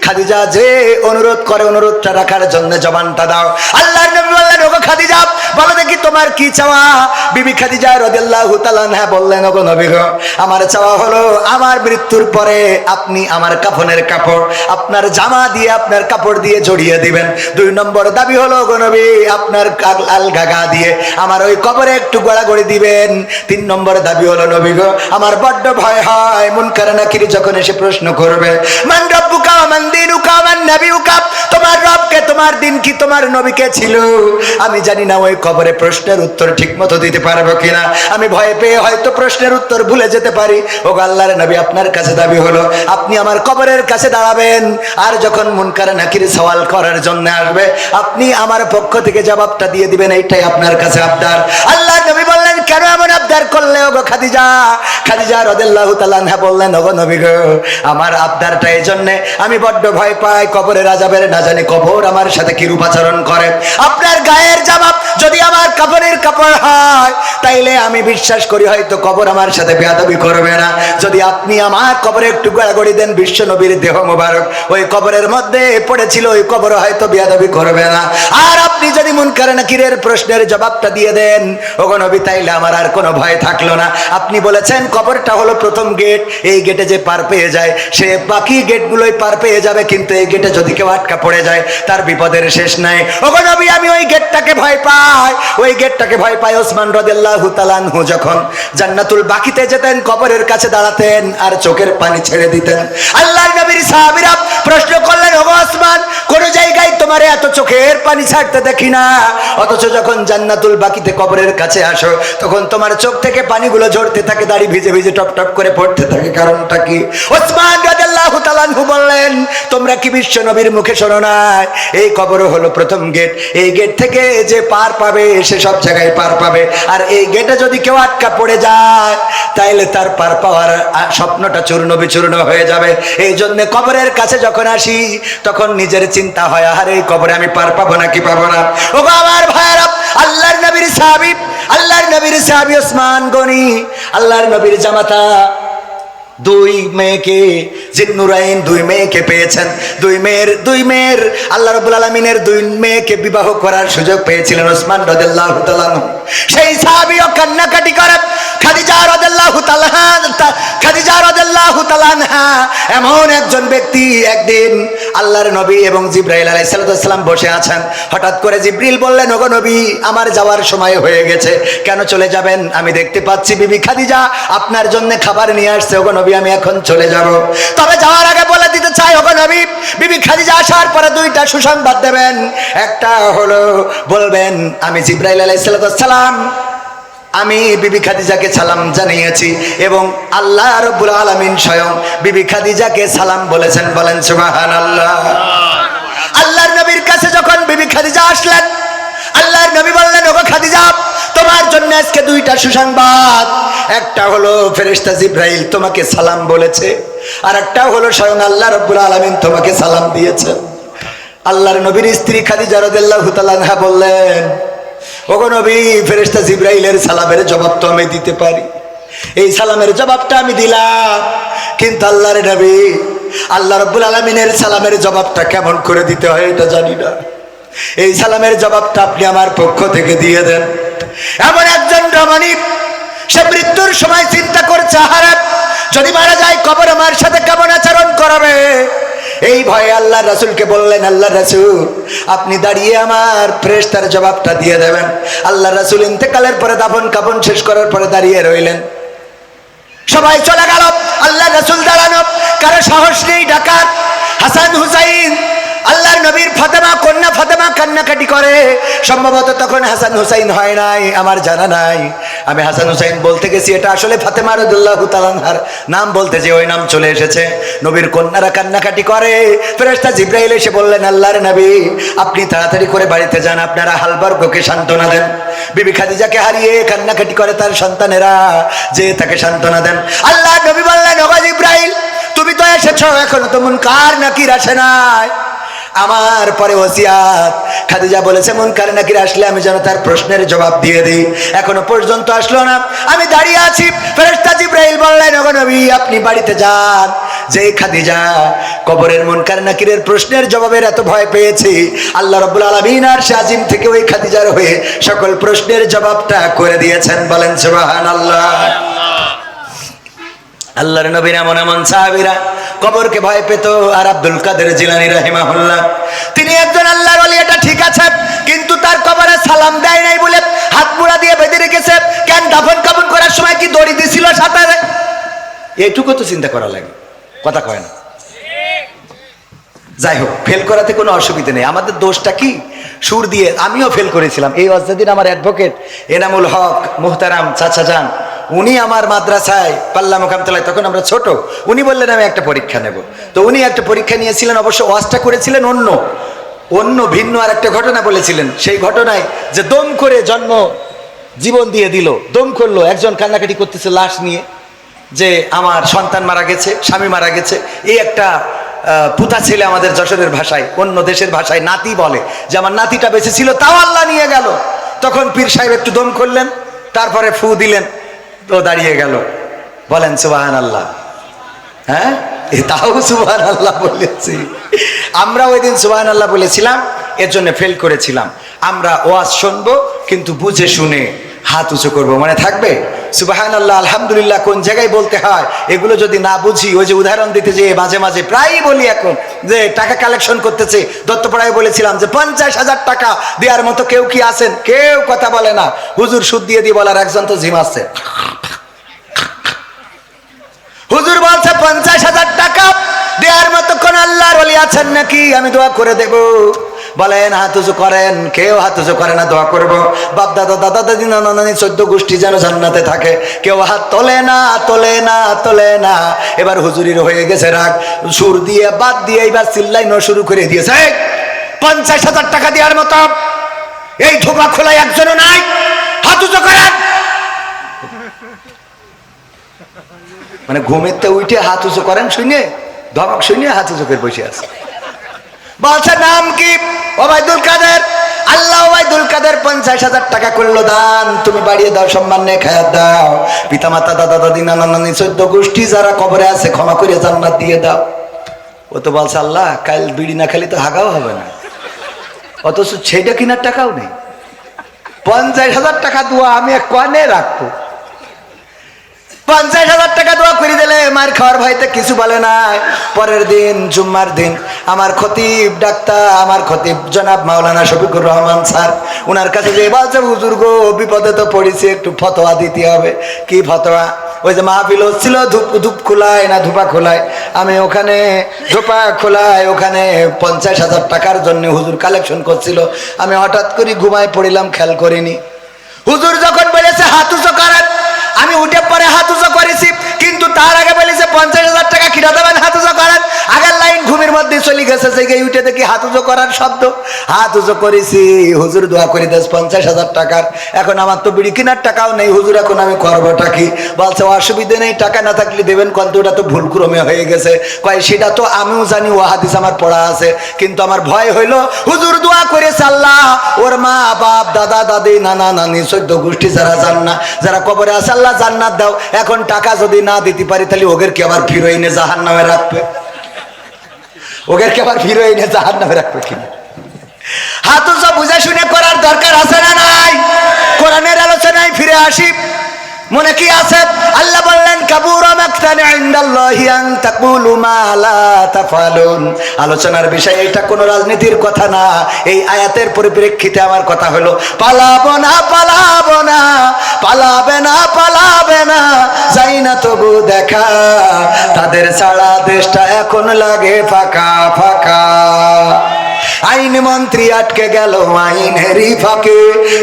খাদিজা যে অনুরোধ করে অনুরোধটা রাখার জন্য জবানটা দাও। আল্লাহর নবী বললেন, ওগো খাদিজা, বলো দেখি তোমার কি চাওয়া। বিবি খাদিজা রাদিয়াল্লাহু তাআলা আনহা বললেন, ওগো নবী গো, আমার চাওয়া হলো আমার মৃত্যুর পরে আপনি আমার কাফনের কাপড় আপনার জামা দিয়ে, আপনার কাপড় দিয়ে জড়িয়ে দিবেন। 2 নম্বর দাবি হলো, ওগো নবী, আপনার আলগা গা দিয়ে আমার ওই কবরে একটু গড়াগড়ি দিবেন। 3 নম্বর দাবি হলো, নবী গো, আমার বড্ড ভয় হয় মুনকার নাকির যখন এসে প্রশ্ন করবে, মান রব্বুকা ওয়া মান দীনুকা ওয়া মান নাবিয়ুকা, তোমার রবকে, তোমার দিন কি, তোমার নবী কে ছিল, আমি জানি না ওই কবরে প্রশ্নের উত্তর ঠিকমতো দিতে পারবো কিনা। আমি ভয় পেয়ে হয়তো প্রশ্নের উত্তর ভুলে যেতে পারি। ওগো আল্লাহর নবী, আপনার কাছে দাবি হলো আপনি আমার কবরের কাছে দাঁড়াবেন, আর যখন মুনকার নাকির সওয়াল করার জন্য আসবে আপনি আমার পক্ষ থেকে জবাবটা দিয়ে দিবেন, এইটাই আপনার কাছে আবদার। আল্লাহর নবী বললেন, কেন এমন আবদার করলে ওগো খাদিজা? খাদিজা রাদিয়াল্লাহু তাআলা আনহা বললেন, ওগো নবী গো, আমার আবদারটা এই জন্য, আমি বড্ড ভয় পাই কবরের আযাবের, না জানি কবর আমার সাথে কি রূপ আচরণ করে। আপনার গায়ের জামা যদি আমার কাফনের কাপড় হয় তাইলে আমি বিশ্বাস করি হয়তো কবর আমার সাথে বেয়াদবি করবে না। যদি আপনি আমার কবরে একটু গড়াগড়ি দেন, বিশ্ব নবীর দেহ মোবারক ওই কবরের মধ্যে পড়েছিল, ওই কবর হয়তো বেয়াদবি করবে না। আর আপনি যদি মুনকার নাকিরের প্রশ্নের জবাবটা দিয়ে দেন, ওগো নবী, তাইলে আমার আর কোনো ভয় থাকলো না। আপনি বলেছেন কবরটা হলো প্রথম গেট, এই গেটে যে পার পেয়ে যায় সে বাকি গেটগুলোই পার পেয়ে যাবে, কিন্তু এই গেটে যদি কেউ আটকা পড়ে যায় তার বিপদের শেষ নাই। ওগো নবী, আমি ওই গেটটাকে ভয় পাই, ওই গেটটাকে ভয় পাই। ওসমান রাদিয়াল্লাহু তাআলা আনহু যখন জান্নাতুল বাকিতে যেতেন, কবরের কাছে দাঁড়াতেন আর চোখের পানি ছেড়ে দিতেন। আল্লাহর নবীর সাহাবীরা প্রশ্ন করলেন, ওগো ওসমান, কোন জায়গায় তোমারে এত চোখের পানি ছাড়তে দেখি না, অথচ যখন জান্নাতুল বাকিতে কবরের কাছে আসো তখন তোমার চোখ থেকে পানিগুলো ঝরতে থাকে, দাড়ি ভিজে ভিজে টপ টপ করে পড়তে থাকে, কারণটা কি? ওসমান রাদিয়াল্লাহু তাআলা আনহু বললেন, তোমরা কি বিশ্ব নবীর মুখে শোনো না, এই কবর হলো প্রথম গেট, এই গেট থেকে যে পার পাবে সে সব জায়গায় পার পাবে, আর এই গেটে যদি কেউ আটকা পড়ে যায় তাইলে তার পার পাওয়ার স্বপ্নটা চূর্ণ বিচূর্ণ হয়ে যাবে। এই জন্য কবরের কাছে যখন আসি তখন নিজের চিন্তা হয়, আরে এই কবরে আমি পার পাবো নাকি পাবো না। ওগো আমার ভাইরা, আল্লাহর নবীর সাহাবী, আল্লাহর নবীর সাহাবী ওসমান গনি, আল্লাহর নবীর জামাতা, 2 মেয়েকে জিন্নুরাইন, 2 মেয়েকে পেয়েছেন। 2 মেয়ের আল্লাহ রাব্বুল আলামিনের 2 মেয়েকে বিবাহ করার সুযোগ পেয়েছিলেন ওসমান রাদিয়াল্লাহু তাআলা। সেই সাহাবীও কান্নাকাটি করে খাদিজা রাদিয়াল্লাহু তাআলা আনহা এমন একজন ব্যক্তি। একদিন আল্লাহর নবী এবং জিবরাইল আলাইহিস সালাম বসে আছেন, হঠাৎ করে জিবরিল বললেন, ওগো নবী, আমার যাওয়ার সময় হয়ে গেছে। কেন চলে যাবেন? আমি দেখতে পাচ্ছি বিবি খাদিজা আপনার জন্য খাবার নিয়ে আসছে। ওগো নবী, আমি এখন চলে যাব, তবে যাওয়ার আগে বলে দিতে চাই, ওগো নবী, বিবি খাদিজা আসার পরে 2টা সুসংবাদ দেবেন। একটা হলো বলবেন, আমি জিবরাইল আলাইহিস সালাম, আমি বিবি খাদিজাকে সালাম জানিয়েছি এবং আল্লাহ রাব্বুল আলামিন স্বয়ং বিবি খাদিজাকে সালাম বলেছেন। বলেন সুবহানাল্লাহ। আল্লাহর নবীর কাছে যখন বিবি খাদিজা আসলেন, আল্লাহর নবী বললেন, ওগো খাদিজা, তোমার জন্য আজকে 2টা সুসংবাদ। একটা হলো ফেরেশতা জিবরাইল তোমাকে সালাম বলেছে, আর একটা হলো স্বয়ং আল্লাহ রাব্বুল আলামিন তোমাকে সালাম দিয়েছেন। আল্লাহর নবীর স্ত্রী খাদিজা রাদিয়াল্লাহু তাআলা আনহা বললেন, ওগো নবী, ফেরেশতা জিবরাইলের সালামের জবাব তো আমি দিতে পারি, এই সালামের জবাবটা আমি দিলাম, কিন্তু আল্লাহর নবী, আল্লাহ রাব্বুল আলামিনের সালামের জবাবটা কেমন করে দিতে হয় এটা জানি না, এই সালামের জবাবটা আপনি আমার পক্ষ থেকে দিয়ে দেন। এমন একজন রমণী, সে মৃত্যুর সময় চিন্তা করছে, আহারে যদি মারা যায় কবর আমার সাথে কেমন আচরণ করাবে। এই ভয়ে আল্লাহ রাসূলকে বললেন, আল্লাহ রাসূল, আপনি দাঁড়িয়ে আমার ফেরেশতার জবাবটা দিয়ে দেবেন। আল্লাহ রাসূল ইন্তেকালের পরে দাফন কাফন শেষ করার পরে দাঁড়িয়ে রইলেন। সবাই চলে গেল, আল্লাহ রাসূল দাঁড়ানো, কারো সাহস নেই ডাকার। হাসান হুসাইন, আল্লাহর নবীর ফাতেমা, কন্যা ফাতেমা কান্নাকাটি করে। সম্ভবত তখন হাসান হুসাইন হয় নাই, আমার জানা নাই। আমি হাসান হুসাইন বলতে গেছি, এটা আসলে ফাতেমা রাদিয়াল্লাহু তাআলা আনহার নাম বলতে যে ওই নাম চলে এসেছে। নবীর কন্যারা কান্নাকাটি করে। ফেরেশতা জিবরাইল এসে বললেন, আল্লাহর নবী, আপনি তাড়াতাড়ি করে বাড়িতে যান, আপনারা হালবর্গকে সান্ত্বনা দেন। বিবি খাদিজাকে হারিয়ে কান্নাকাটি করে তার সন্তানেরা, যে তাকে সান্ত্বনা দেন। আল্লাহর নবী বললেন, ওগো জিবরাইল, তুমি তো এসেছো, এখনো তো মুনকার নাকির আসে নাই। আমার পরে ওসিয়াত, খাদিজা বলেছে মুনকার নাকির আসলে আমি যেন তার প্রশ্নের জবাব দিয়ে দিই। এখনো পর্যন্ত আসলো না, আমি দাঁড়িয়ে আছি। ফেরেশতা জিবরাইল বললেন, ওগো নবী আপনি বাড়িতে যান। যে খাদিজা কবরের মুনকার নাকিরের প্রশ্নের জবাবের এত ভয় পেয়েছে, আল্লাহ রাব্বুল আলামিন আরশে আজিম থেকে ওই খাদিজার হয়ে সকল প্রশ্নের জবাবটা করে দিয়েছেন। বলেন সুবহানাল্লাহ। আল্লাহর নবীর এমন এমন সাহাবীরা কবরকে ভয় পেত। আর আব্দুল কাদের জিলানী রাহিমাহুল্লাহ, তিনি একজন আল্লাহর ওলি, এটা ঠিক আছে, কিন্তু তার কবরে সালাম দেয় নাই বলে হাত মুড়া দিয়ে বেঁধে রেখেছে। কেন দাফন কাফন করার সময় কি দড়ি দিছিল সাথে? এইটুকু তো চিন্তা করা লাগে, কথা কয় না। যাই হোক, ফেল করাতে কোনো অসুবিধা নেই। আমাদের দোষটা কি? সুর দিয়ে আমিও ফেল করেছিলাম। এই অজদিন আমার অ্যাডভোকেট এনামুল হক মুহতারাম চাচা যান, উনি আমার মাদ্রাসায় পাল্লা মোকামতলায়, তখন আমরা ছোট, উনি বললেন আমি একটা পরীক্ষা নেব। তো উনি একটা পরীক্ষা নিয়েছিলেন, অবশ্য ওয়াজটা করেছিলেন অন্য ভিন্ন আর একটা ঘটনা বলেছিলেন। সেই ঘটনায় যে দম করে জীবন দিয়ে দিল, দম করলো, একজন কান্নাকাটি করতেছে লাশ নিয়ে, যে আমার সন্তান মারা গেছে, স্বামী মারা গেছে। এই একটা পুতা ছেলে, আমাদের যশোরের ভাষায়, অন্য দেশের ভাষায় নাতি বলে, যে আমার নাতিটা বেঁচে ছিল, তাও আল্লাহ নিয়ে গেল। তখন পীর সাহেব একটু দম করলেন, তারপরে ফু দিলেন, তো দাঁড়িয়ে গেল। বলেন সুবহানাল্লাহ। হ্যাঁ, তাও সুবহানাল্লাহ বলেছি। আমরা ওই দিন সুবহানাল্লাহ বলেছিলাম, এর জন্য ফেল করেছিলাম। আমরা ওয়াজ শুনবো, কিন্তু বুঝে শুনে হাত উঁচু করবো, মনে থাকবে? সুবহানাল্লাহ আলহামদুলিল্লাহ কোন জায়গায় বলতে হয় এগুলো যদি না বুঝি, ওই যে উদাহরণ দিতে যে মাঝে মাঝে প্রায়ই বলি, এখন যে টাকা কালেকশন করতেছে, দত্তপাড়ায় বলেছিলাম যে 50,000 টাকা দেওয়ার মতো কেউ কি আছেন? কেউ কথা বলে না। হুজুর সুদ দিয়ে দিয়ে বলার একজন তো ঝিমাচ্ছে। হুজুর বলছে 50,000 টাকা দেওয়ার মতো কোন আল্লাহর ওলি আছেন নাকি? আমি দোয়া করে দেব। বলেন হাত উঁচু করেন। কেউ হাত উঁচু করে না, দোয়া করবো বাপ দাদা দাদা দাদি নানা নানি 14 গোষ্ঠী যেন জান্নাতে থাকে। কেউ হাত তোলে না, তোলে না, তোলে না। এবার হুজুরির হয়ে গেছে রাগ, সুর দিয়ে বাদ দিয়ে এবার চিল্লাইনো শুরু করে দিয়েছে। 50,000 টাকা দেওয়ার মতো এই ধোপা খোলায় একজনও নাই, হাত উঁচু করেন। মানে ঘুমেতে উঠে হাত উঁচু করেন শুনে, ধমক শুনে হাত উঁচু করে বসে আছে। বলছে নাম কি? ওবায়দুল কাদের। আল্লাহ ওবায়দুল কাদের 50,000 টাকা করলো দান, তুমি বাড়িয়ে দাও, সম্মান নিয়ে খায়াত দাও। পিতামাতা দাদা দাদি নানা নানি 14 গোষ্ঠী যারা কবরে আছে ক্ষমা করে জান্নাত দিয়ে দাও। ও তো বলছে আল্লাহ কাল বিড়ি না খালি তো হাগাও হবে না, অথচ ছেটা কিনার টাকাও নেই। 50,000 টাকা দোয়া আমি এক কনে রাখবো। 50,000 টাকা দোয়া করে দিলে মার খাওয়ার ভয়তে কিছু বলে না। পরের দিন জুম্মার দিন আমার খতিব ডাক্তার, আমার খতিব জনাব মাওলানা শফিকুর রহমান স্যার, ওনার কাছে যে বলছে হুজুর গো বিপদে তো পড়েছি, একটু ফতোয়া দিতে হবে। কি ফতোয়া? ওই যে মাহফিল হচ্ছিল ধূপ খোলায় না ধূপা খোলায়, আমি ওখানে ধূপা খোলায় ওখানে 50,000 টাকার জন্য হুজুর কালেকশন করছিল। আমি হঠাৎ করে ঘুমায় পড়িলাম, খেয়াল করিনি। হুজুর যখন বলেছে হাত উঁচু করেন, আমি উঠে পরে হাত উঁচু করেছি, কিন্তু তার আগে বলেছে 50,000 টাকা কিনা দেবেন, হাত উঁচু করেন। আগের লাইন ঘুমের মধ্যে চলে গেছে, সেই উঠে দেখি হাত উঁচু করার শব্দ। হাত উঁচু করেছি, হুজুর দোয়া করে দেশ 50,000 টাকার। এখন আমার তো বিড়ি কেনার টাকাও নেই, হুজুর এখন আমি করবোটা কি? বলছে অসুবিধে নেই, টাকা না থাকলে দেবেন, কিন্তু ওটা তো ভুল ক্রমে হয়ে গেছে। কয় সেটা তো আমিও জানি, ও হাদিস আমার পড়া আছে, কিন্তু আমার ভয় হইলো হুজুর দোয়া করেছে আল্লাহ ওর মা বাপ দাদা দাদি নানা নানি 14 গোষ্ঠী যারা জান্নাত, যারা কবরে আছে আল্লাহ জান্নাত দাও। এখন টাকা যদি না দিতে পারি তাহলে ওদের কি আবার ফিরোইনে জাহান্নামে রাখবে? ওদের কি আবার ফিরোইনে জাহান্নামে রাখবে কিনা? হাত উঁচু বুঝে শুনে করার দরকার আছে না নাই? কোরআনের আলোচনায় ফিরে আসি, মনে কি আছে? আল্লাহ বললেন কাবুরা মাকতান ইনদাল্লাহি আন তাকুলু মা লা তাফালুন। আলোচনার বিষয় এটা কোনো রাজনীতির কথা না। এই আয়াতের পরিপ্রেক্ষিতে আমার কথা হলো পালাবো না, পালাবো না, পালাবে না, পালাবে না, যাই না তবু দেখা, তাদের ছাড়া দেশটা এখন লাগে ফাঁকা ফাঁকা। আইন মন্ত্রী আটকে গেল আইনেরই ফাঁকে,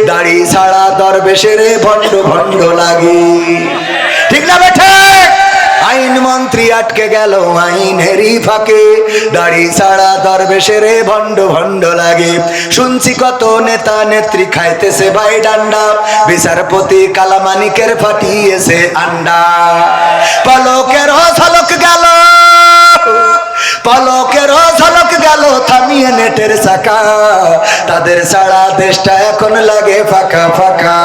দাড়ি ছাড়া দরবেশের ভণ্ড ভণ্ড লাগে। ঠিক না বেঠে? আইন মন্ত্রী আটকে গেল আইনেরই ফাঁকে, দাড়ি ছাড়া দরবেশের ভণ্ড ভণ্ড লাগে। শুনছি কত নেতা নেত্রী খাইতেছে ভাই ডান্ডা, বিচারপতি কালামানিকের ফাটিয়েছে আন্ডা। পলকের ঝলক গেল, পলকের ঝলক গেল থামিয়ে নেটের চাকা, তাদের সারা দেশটা এখন লাগে ফাঁকা ফাঁকা,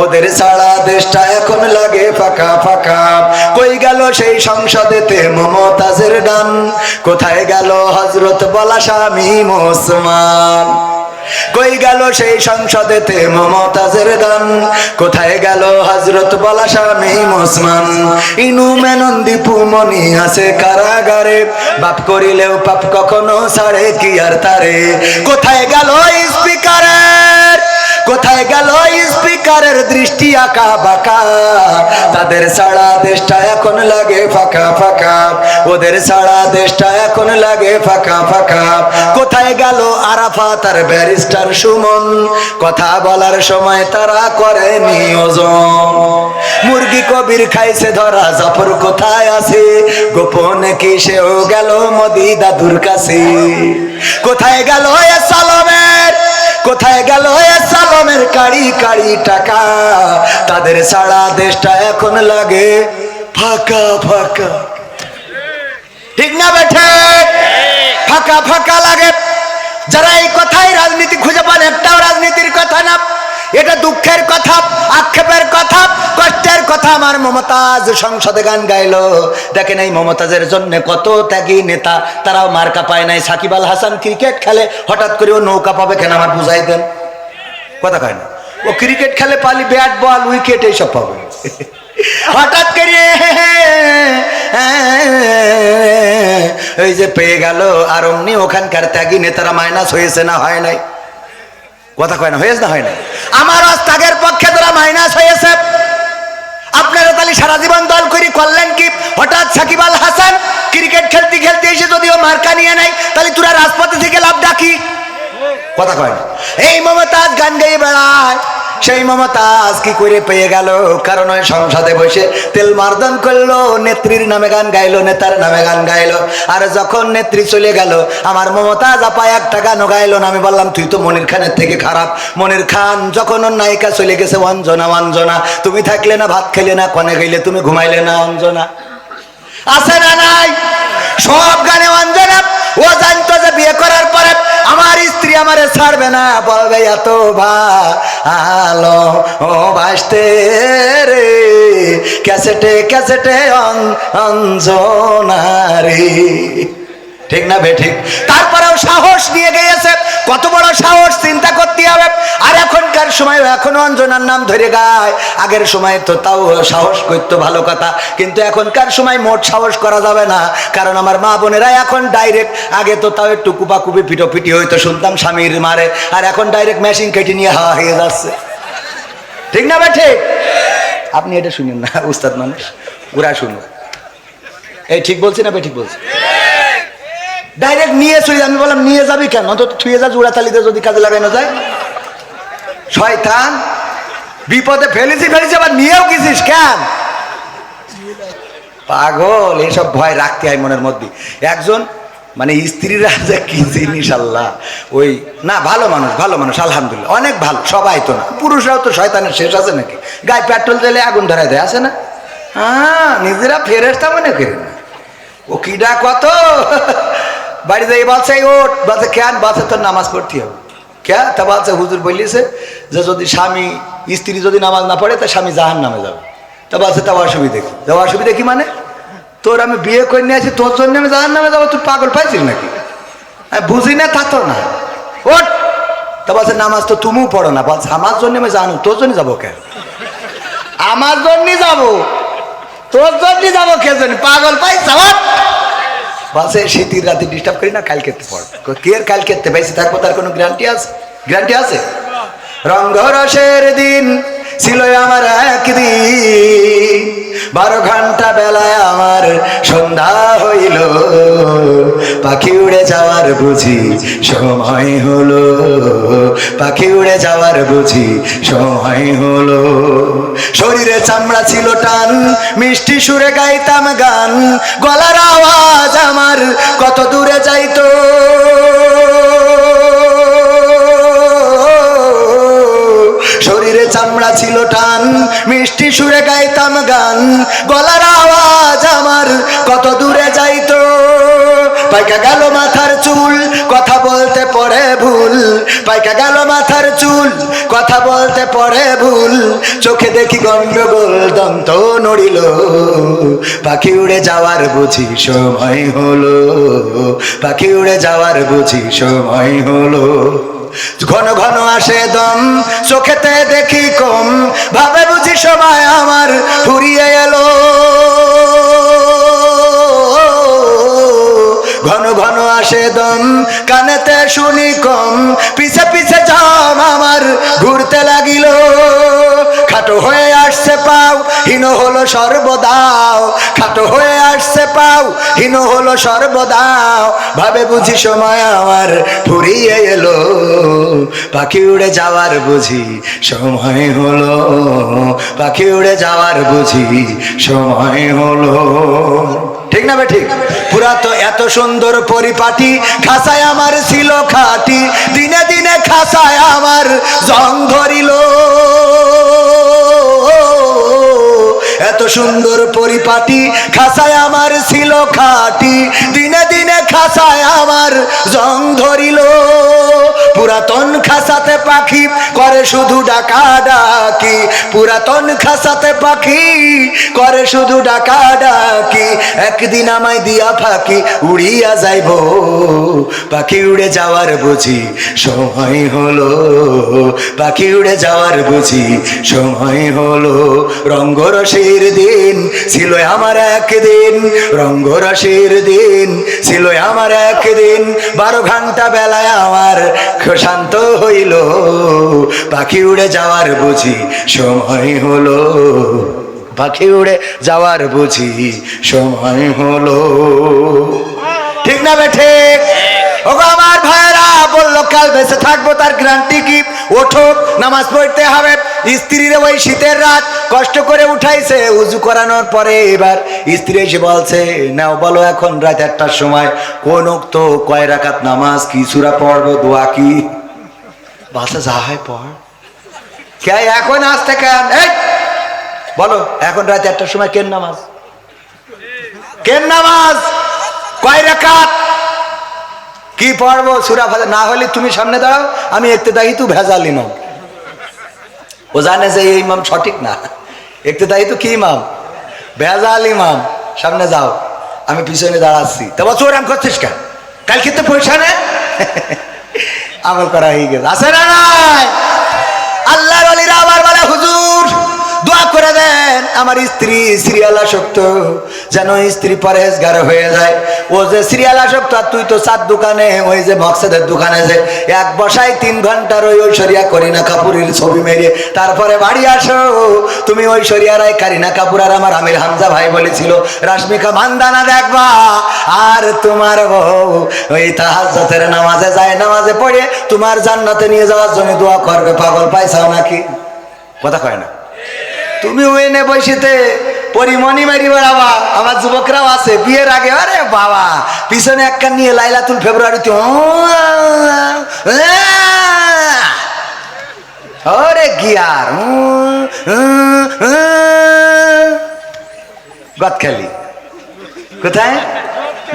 ওদের সারা দেশটা এখন লাগে ফাঁকা ফাঁকা। কই গেল সেই সংসদেতে মমতাজের গান, কোথায় গেল হযরত বলা শামীম ওসমান? কই গেল সেই সংসদেতে মমতাজের গান, কোথায় গেল হযরত বলা শামীম ওসমান? ইনু মেনন দীপু মনি আছে কারাগারে, বাপ করিলেও পাপ কখনো ছাড়ে কি আর তারে? কোথায় গেল স্পিকারের, কোথায় গেল স্পিকারের দৃষ্টি আঁকা বাঁকা, তাদের সারা দেশটা এখন লাগে ফাঁকা ফাঁকা, ওদের সারা দেশটা এখন লাগে ফাঁকা ফাঁকা। কোথায় গেল আরাফাত আর ব্যারিস্টার সুমন, কথা বলার সময় তারা করে নিয়োজন? মুরগি কবির খাইছে ধরা, জাফর কোথায় আছে? গোপনে কি সেও গেল মোদি দাদুর কাছে? কোথায় গেল এ সালামের, কোথায় গেল এ সালামের কাড়ি কাড়ি টাকা, তাদের সারা দেশটা এখন লাগে ফাঁকা ফাঁকা। ঠিক না বেঠে? ফাঁকা ফাঁকা লাগে। যারা এই কথাই রাজনীতি খুঁজে পান, একটাও রাজনীতির কথা না, এটা দুঃখের কথা, আক্ষেপের কথা, কষ্টের কথা। আমার মমতাজ সংসদে গান গাইলো, দেখেন এই মমতাজের জন্য কত ত্যাগী নেতা, তারাও মার্কা পায় নাই। সাকিব আল হাসান ক্রিকেট খেলে, হঠাৎ করে ও নৌকা পাবে কেন? আমার বুঝাই দেন। কথা কয় না, ও ক্রিকেট খেলে পালি ব্যাট বল উইকেট এইসব পাবে, হঠাৎ করে এই যে পেয়ে গেল। আর অমনি ওখানকার ত্যাগী নেতারা মাইনাস হয়েছে না হয় নাই? কথা কয় না, হয়েছে না হয় নাই? আমার ত্যাগের পক্ষে তারা মাইনাস হয়েছে। আপনারা তাহলে সারা জীবন দল করে করলেন কি? হঠাৎ সাকিব আল হাসান ক্রিকেট খেলতে খেলতে এসে যদিও মার্কা নিয়ে নাই, তাহলে তোরা রাজপথে থেকে লাভ ডাকি? কথা কয় না। এই মমতাজ গান গাইয়ে বেড়ায়, সেই মমতাজ কি করে পেয়ে গেল? কারণ ওই সংসদে বসে তেল মার্দন করলো, নেত্রীর নামে গান গাইলো, নেতার নামে গান গাইলো। আর যখন নেত্রী চলে গেল, আমার মমতাজ আপা একটা গানও গাইলো না। আমি বললাম তুই তো মনির খানের থেকে খারাপ। মনির খান যখন ওর নায়িকা চলে গেছে, অঞ্জনা অঞ্জনা, তুমি থাকলে না ভাত খেলে না, কনে গেলে তুমি ঘুমাইলে না, অঞ্জনা আছে না নাই? সব গানে অঞ্জনা। ও জানতো যে বিয়ে করার পরে আমার স্ত্রী আমারে ছাড়বে না, বলবে এত ভালো ও বাসতে রে, ক্যাসেটে ক্যাসেটে অঞ্জনারে। ঠিক না বে ঠিক? তারপরেও সাহস নিয়ে গিয়েছে। কত বড় সাহস চিন্তা করতে হবে। আর এখনকার সময় এখনো অঞ্জনার নাম ধরে গায়, আগের সময় তো তাও সাহস করতো, ভালো কথা। কিন্তু এখনকার সময় মোট সাহস করা যাবে না, কারণ আমার মা বোনেরা এখন ডাইরেক্ট, আগে তো তাও একটু কুপাকুপি পিটোপিটি হইতো, শুনতাম স্বামীর মারে, আর এখন ডাইরেক্ট মেশিন কেটে নিয়ে হাওয়া হয়ে যাচ্ছে। ঠিক না বে ঠিক? আপনি এটা শুনেন না, উস্তাদ মানুষ, ওরা শুনুন। এই ঠিক বলছি না বে ঠিক বলছি? ডাইরেক্ট নিয়ে চলে। আমি বললাম নিয়ে যাবি কেন? তো থুয়ে যা, জোড়াতালিতে যদি কাজে লাগানো যায়। শয়তান, বিপদে ফেলেছি আবার নিয়েও গেছিস কেন? পাগল। এসব ভয় রাখতে হয় মনের মধ্যে। একজন মানে স্ত্রীরা যে কি জিনিস, আল্লাহ। ওই না, ভালো মানুষ, ভালো মানুষ, আলহামদুলিল্লাহ, অনেক ভালো। সবাই তো না, পুরুষরাও তো শয়তানের শেষ আছে নাকি? গায়ে পেট্রোল দিলে আগুন ধরাই দেয়, আছে না? হ্যাঁ, নিজেরা ফেরেশতা মনে করেন। ও কিডা কত বাড়ি যাই বলছে ওট, বলছে কেন? বলছে তোর নামাজ পড়তে হবে। কে? তা বলছে হুজুর বলিছে যে যদি স্বামী স্ত্রী যদি নামাজ না পড়ে তা স্বামী জাহান নামে যাবে। তা বলছে তা অসুবিধা কি? তা অসুবিধা কি মানে? তোর আমি বিয়ে করে নিয়ে আসি, তোর জন্য আমি জাহান নামে যাবো? তুই পাগল পাইছিস নাকি? বুঝি না তা তো না, ওট। তা বলছে নামাজ তো তুমিও পড়ো না। বলছে আমার জন্য আমি জানো, তোর জন্য যাবো কে? আমার জন্য যাবো, তোর জন্য যাবো কে জন্য? পাগল পাইছ? বলছে শীতের রাতে ডিস্টার্ব করি না, কাল খেতে পড়। কে কাল খেতে পাইছি থাকবো, তার কোনো গ্যারান্টি আছে? গ্যারান্টি আছে? রঙ্গরসের দিন ছিল আমার একদিন, 12 ঘন্টা বেলায় আমার সন্ধ্যা হইল, পাখি উড়ে যাওয়ার বুঝি সময় হলো, পাখি উড়ে যাওয়ার বুঝি সময় হলো। শরীরে চামড়া ছিল টান, মিষ্টি সুরে গাইতাম গান, গলার আওয়াজ আমার কত দূরে যাইতো। শরীরে চামড়া ছিল টান, মিষ্টি সুরে গাইতাম গান, গলার আওয়াজ আমার কত দূরে যাইতো। পাইকা গেল মাথার চুল কথা বলতে পড়ে ভুল পাইকা গেল মাথার চুল কথা বলতে পড়ে ভুল চোখে দেখি গন্ডগোল দন্ত নড়িল পাখি উড়ে যাওয়ার বুঝি সময় হলো পাখি উড়ে যাওয়ার বুঝি সময় হলো ঘন ঘন আসে দম চোখেতে দেখি কম ভাবে বুঝি সময় আমার ফুরিয়ে এলো ঘন ঘন আসে দম কানেতে শুনি কম পিছে পিছে জাম আমার ঘুরতে লাগিল খাটো হয়ে আসছে পাও হীন হলো সর্বদাও খাটো হয়ে আসছে পাও হীন হলো সর্বদাও ভাবে বুঝি সময় আমার ফুরিয়ে এলো পাখি উড়ে যাওয়ার বুঝি সময় হলো পাখি উড়ে যাওয়ার বুঝি সময় হলো ঠিক না বে ঠিক পুরা তো এত সুন্দর পরিপাটি খাসায় আমার ছিল খাটি দিনে দিনে খাসায় আমার জং ধরিল এত সুন্দর পরিপাটি খাসায় আমার ছিল খাটি দিনে দিনে খাসায় আমার জং ধরিল পুরাতন খাসাতে পাখি করে শুধু ডাকা ডাকি পুরাতন খাসাতে পাখি করে শুধু ডাকা ডাকি একদিন আমায় দিয়া ফাঁকি উড়িয়া যাইব পাখি উড়ে যাওয়ার বুঝি সময় হলো পাখি উড়ে যাওয়ার বুঝি সময় হলো রঙ্গরসের দিন ছিল আমার একদিন রঙ্গরসের দিন ছিল আমার একদিন 12 ঘন্টা বেলায় আমার শান্ত হইল পাখি উড়ে যাওয়ার বুঝি সময় হলো পাখি উড়ে যাওয়ার বুঝি সময় হলো ঠিক না বে ঠিক ওগো আমার ভাইরা বললো কাল বেঁচে থাকবো তার গ্যারান্টি কি ওঠো নামাজ পড়তে হবে স্ত্রীর ওই শীতের রাত কষ্ট করে উঠাইছে উজু করানোর পরে এবার স্ত্রী এসে বলছে নাও বলো এখন রাত 1টার সময় কোন ওক্ত কয় রাকাত নামাজ কি সূরা পড়বো দোয়া কি বাসা যা হয় পড় কে এখন আসতে কেন এই বলো এখন রাত 1টার সময় কেন নামাজ কয় রাকাত কি পড়বো সূরা ফাতিহা না হলে তুমি সামনে দাঁড়াও আমি ইক্তেদাই তো ভেজাল ইমাম ও জানে যে এই ইমাম সঠিক না ইক্তেদাই তো কি ইমাম ভেজাল ইমাম সামনে যাও আমি পিছনে দাঁড়াচ্ছি তা বছর আম করছিস কেন কালকে তো পয়সা নে আমল করা হয়ে গেছে আছে না নাই আল্লাহর ওলিরা আবার বলে হুজুর দোয়া করে দেন আমার স্ত্রী সিরিয়াল আসক্ত যেন স্ত্রী পরহেজগার হয়ে যায় ও যে সিরিয়াল আসক্ত আর তুই তো চার দোকানে ওই যে মকসেদের দোকানে যে এক বসায় 3 ঘন্টার ওই ঐশ্বরিয়া করিনা কাপুরের ছবি মেরে তারপরে বাড়ি আসো তুমি ঐশ্বরিয়া রায় কারিনা কাপুর আর আমার আমির হামজা ভাই বলেছিল রাশমিকা মান্দানা দেখবা আর তোমার বউ ওই তাহাজ্জুদের নামাজে যায় নামাজে পড়ে তোমার জান্নাতে নিয়ে যাওয়ার জন্য দোয়া করবে পাগল পাইছাও নাকি কথা কয় না তুমি ওইনে বসিতে পরিমণি মারি বেড়াবা আমার যুবকরাও আছে বিয়ের আগে আরে বাবা পিছনে এক কান নিয়ে লাইলাতুল ফেব্রুয়ারিতে ওরে গিয়ার গদখালি কোথায়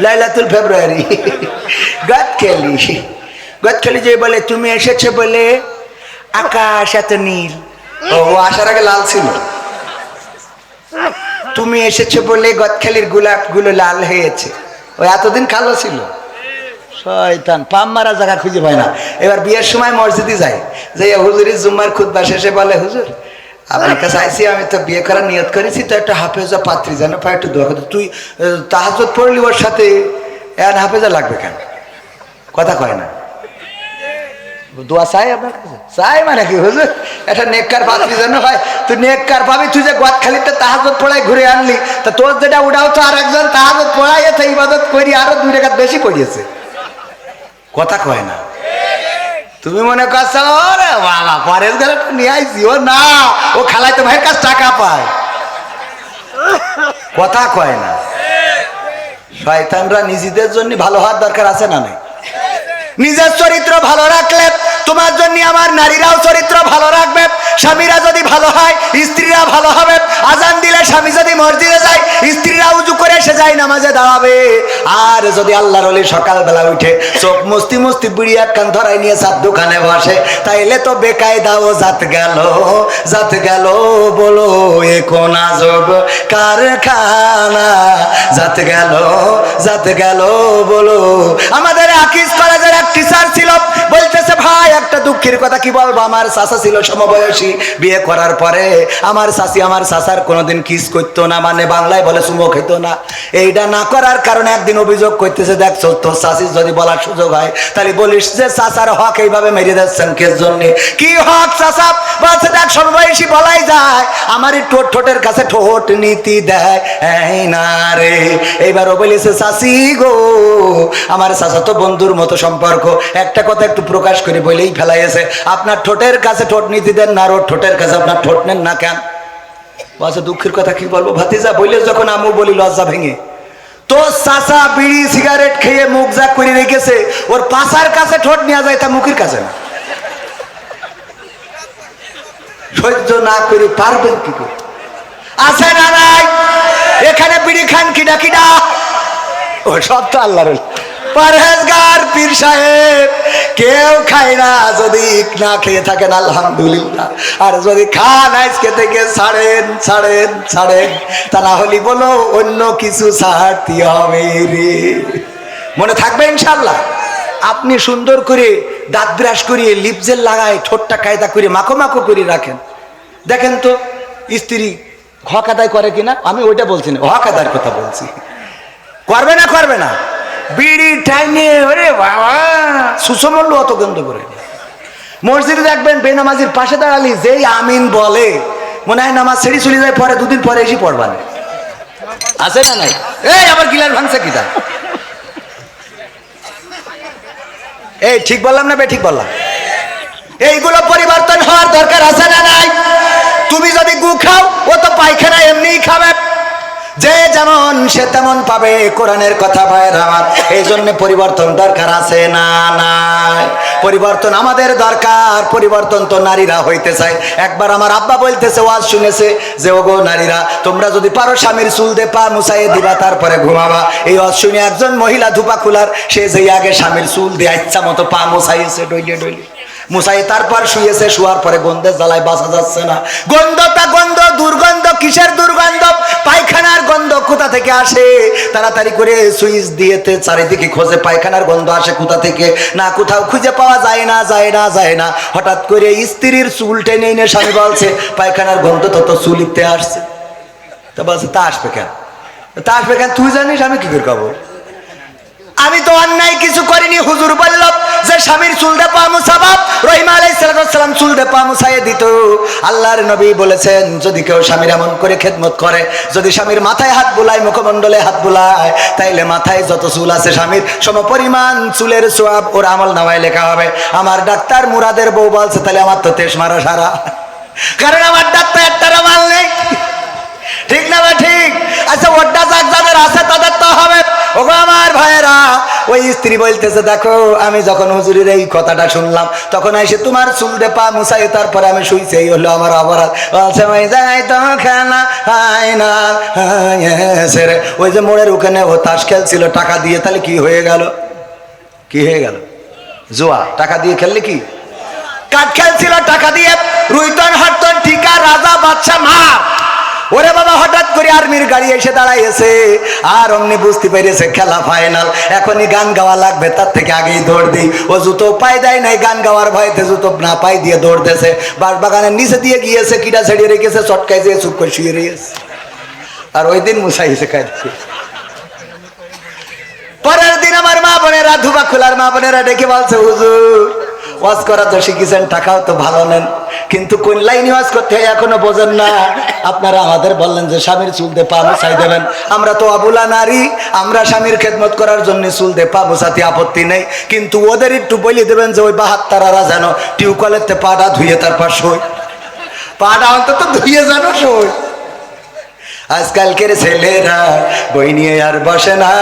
লাইলাতুল ফেব্রুয়ারি গদখালি যে বলে তুমি এসেছো বলে আকাশ এত নীল ও আসার আগে লাল ছিল তুমি এসেছো বলে গদখালির গোলাপ গুলো লাল হয়েছে ওই এতদিন কালো ছিল শয়তান পাম মারা জায়গা খুঁজে পায় না এবার বিয়ের সময় মসজিদে যায় যে হুজুরের জুম্মার খুতবা শেষে বলে হুজুর আপনার কাছে আইসি আমি তো বিয়ে করার নিয়ত করেছি তো একটা হাফেজা পাত্রী জানো পায় একটু দোয়া করতে তুই তাহাজ্জুদ পড়লি ওর সাথে এর হাফেজা লাগবে কেন কথা কয় না দোয়া চাই আপনার কাছে চাই মানে কি হুজুর একটা নেককার পাত্রী জানো ভাই তুই নেককার পাবি তুই যে গদখালিতে তাহাজ্জুদ পড়াই ঘুরে আনলি তা তোর যেটা উঠাও তো আর একজন তাহাজ্জুদ পড়াই এতে ইবাদত করি আরো 2 রাকাত বেশি পড়িয়েছে কথা কয় না তুমি মনে করছো ওরে বাবা পরের ঘরে নিয়ে আইছি ও না ও খালাইতে ভাইয়ের কাছে টাকা পায় কথা কয় না শয়তানরা নিজেদের জন্য ভালো হওয়ার দরকার আছে না নাই নিজের চরিত্র ভালো রাখলে তোমার জন্য আমার নারীরাও চরিত্র ভালো রাখবে, স্বামীরা যদি ভালো হয় স্ত্রীরা ভালো হবে। আজান দিলে স্বামী যদি মসজিদে যায় স্ত্রীরা উজু করে সে যায় নামাজে দাঁড়াবে। আর যদি আল্লাহর ওলি সকালবেলা উঠে চোখ মুস্তি মুস্তি বিড়ি এক কান ধরাই নিয়ে চার দোকানে বসে, তাইলে তো বেকায়দাও জাত গেল বলো এ কোন আজব কারখানা, জাত গেল বলো। আমাদের আকিজ কলেজের এক টিচার ছিল, বলতেছে ভাই একটা দুঃখের কথা কি বলবো, আমার চাচা ছিল সমবয়সী, বিয়ে করার পরে আমার চাচি আমার চাচার কোনোদিন কিস করতো না, মানে বাংলায় বলে চুমো খেত না। এইটা না করার কারণে একদিন অভিযোগ করতেছে, দেখছো তোর চাচির যদি বলার সুযোগ হয় তাহলে বলিস যে চাচার হক এইভাবে মেরে দিচ্ছেন কের জন্য, কি হক চাচা? বলছে দেখ সমবয়সী বলাই যায়, আমার ঠোঁটের কাছে ঠোঁট নীতি দেয় না রে। এইবারও বলেছে চাচি গো, আমার চাচা তো বন্ধুর মতো সম্পর্ক, একটা কথা একটু প্রকাশ করে বলেই ফেলাইছে, আপনার ঠোঁটের কাছে ঠোঁট নীতি দেন না, আর ওর ঠোঁটের কাছে আপনার ঠোঁট নেন না কেন? বলছে দুঃখের কথা কি বলবো ভাতিজা, বলে যখন আমু বলি লজ্জা ভেঙে, তো চাচা বিড়ি সিগারেট খেয়ে মুখ যা করে রেখেছে, ওর পাশার কাছে ঠোঁট নেওয়া যায় তা মুখের কাছে না। সহ্য না করে পারবেন কি করে? আছে না নাই? এখানে বিড়ি খান কিডা কিডা? ও সব তো আল্লাহর পরহেজগার পীর সাহেব, কেউ খায় না যদি না খেয়ে থাকেন আলহামদুলিল্লাহ, আর যদি খান আজকে থেকে ছাড়েন, তা না হলে বলো অন্য কিছু ছাড়তে হবে রে। মনে থাকবে ইনশাল্লাহ। আপনি সুন্দর করে দাঁত ব্রাশ করিয়ে লিপজেল লাগায় ঠোঁটটা কায়দা করে মাখো করে রাখেন, দেখেন তো স্ত্রী হক আদায় করে কিনা। আমি ওইটা বলছি না, হক আদায়ের কথা বলছি। করবে না বিড়ি টাইনে, ওরে বাবা সুসমল্য অত গন্ধ করে। মসজিদে দেখবেন বেনামাজির পাশে দাঁড়ালি যেই আমিন বলে মনে হয় নামাজ ছেড়ে চলে যায়, পরে দুদিন পরে এসে পড়বান। আছে না নাই? এই আবার গিলার ভাঙছে কিটা? এই ঠিক বললাম না ঠিক বললাম? এইগুলো পরিবর্তন হওয়ার দরকার আছে না নাই? তুমি যদি গু খাও ও তো পায়খানা এমনিই খাবে, যে যেমন সে তেমন পাবে। কোরআনের কথা ভাইয়ের আমার, এই জন্য পরিবর্তন দরকার আছে না নাই? পরিবর্তন আমাদের দরকার। পরিবর্তন তো নারীরা হইতে চায়। একবার আমার আব্বা বলতেছে, ওয়াজ শুনেছে যে ওগো নারীরা, তোমরা যদি পারো স্বামীর চুল দিয়ে পা মুছাইয়ে দিবা তারপরে ঘুমাবা। এই ওয়াজ শুনে একজন মহিলা ধুপা খুলার, সে যে আগে স্বামীর চুল দিয়ে ইচ্ছা মতো পা মুছাইয়েছে, ডইলে মুছাই তারপর শুয়েছে, শুয়ার পরে গন্ধের জ্বালায় বাঁচা যাচ্ছে না। গন্ধটা গন্ধ, দুর্গন্ধ কিসের দুর্গন্ধ? পায়খানার গন্ধ কোথা থেকে আসে? তাড়াতাড়ি করে সুইচ দিয়েতে চারিদিকে খোঁজে পায়খানার গন্ধ আসে কোথা থেকে, না কোথাও খুঁজে পাওয়া যায় না। হঠাৎ করে স্ত্রীর চুল টেনে এনে স্বামী বলছে পায়খানার গন্ধ তো চুলিতে আসছে। তো বলছে তা আসবে কেন? তুই জানিস আমি কি করে খাবো? আমি তো অন্যায় কিছু করিনি। হুজুর বলল যে স্বামীর চুল দে পা মুছাবা, রহিম আলাইহিস সালাম চুল দে পা মুছাইয়ে দিত। আল্লাহর নবী বলেছেন যদি কেউ স্বামীর এমন করে খেদমত করে, যদি স্বামীর মাথায় হাত বুলায়, মুখমণ্ডলে হাত বুলায়, তাইলে মাথায় যত চুল আছে স্বামীর সমপরিমাণ চুলের সওয়াব ওর আমল নামায় লেখা হবে। আমার ডাক্তার মুরাদের বউ বলছে তাহলে আমার তো তেশ মারা সারা, কারণ আমার ডাক্তার একটা মাল নেই। ঠিক না বা ঠিক? আচ্ছা ওটা যাদের আছে তাদের তো হবে। ওগো আমার ভাইয়েরা, ওই স্ত্রী বলতেছে দেখো আমি যখন হুজুরের এই কথাটা শুনলাম তখন এসে তোমার চুল দে পা মুছাই তারপরে আমি শুইছি, এই হলো আমার অপরাধ। বলছে ওই যাই তো খেলা হয় না রে। ওই যে মোড়ের ওখানে ও তাস খেলছিল টাকা দিয়ে, তাহলে কি হয়ে গেল? জুয়া। টাকা দিয়ে খেললে কি? কাঠ খেলছিল টাকা দিয়ে, রুইতন হাটতন টিকা রাজা বাদশা মার। ওরে বাবা হঠাৎ করে আর্মির গাড়ি এসে দাঁড়াইছে, আর অমনি বুঝতে পেরেছে খেলা ফাইনাল, এখনই গান গাওয়া লাগবে, তার থেকে আগেই দৌড় দিই। ও জুতো পাই দেয় নাই, গান গাওয়ার ভয়তে জুতো না পাই দিয়ে দৌড়তেছে। বাগানের নিচে দিয়ে গিয়েছে, কিটা ছেড়িয়ে রেখেছে, চটকায় যেয়ে চুপ করে শুয়ে রয়েছে। আর ওই দিন মুছাইছে খাইছে। পরের দিন আমার মা বোনেরা, ধুবা খোলার মা বোনেরা ডেকে বলছে হুজুর ওয়াজ করা তো শিখেছেন, টাকাও তো ভালো নেন, কিন্তু কোন লাইনে ওয়াজ করতে হয় এখনো বোঝেন না। আপনারা আমাদের বললেন যে স্বামীর চুল দিয়ে পা মুছাই দেবেন, আমরা তো অবলা নারী, আমরা স্বামীর খেদমত করার জন্য চুল দিয়ে পা মুছাতে আপত্তি নেই, কিন্তু ওদের একটু বলে দেবেন যে ওই বাহাত্তারা যেন টিউবওয়েলের পাটা ধুয়ে তারপর শোয়, পাটা অন্তত ধুয়ে যেন শোয়। আজকালকের ছেলেরা বই নিয়ে আর বসে না,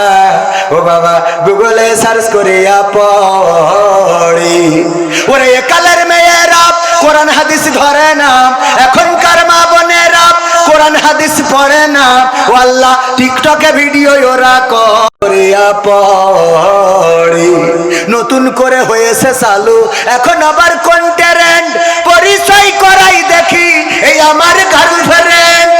ও বাবা গুগলে সার্চ করে পড়ি। ওরে কালের মেয়েরা কোরআন হাদিস ধরে না, এখনকার মা বোনেরা কোরআন হাদিস পড়ে না, ও আল্লাহ টিকটকে ভিডিও ওরা করে পড়ি। নতুন করে হয়েছে চালু এখন আবার কোন ট্রেন্ড, পরিচয় করাই দেখি এই আমার গার্লফ্রেন্ড।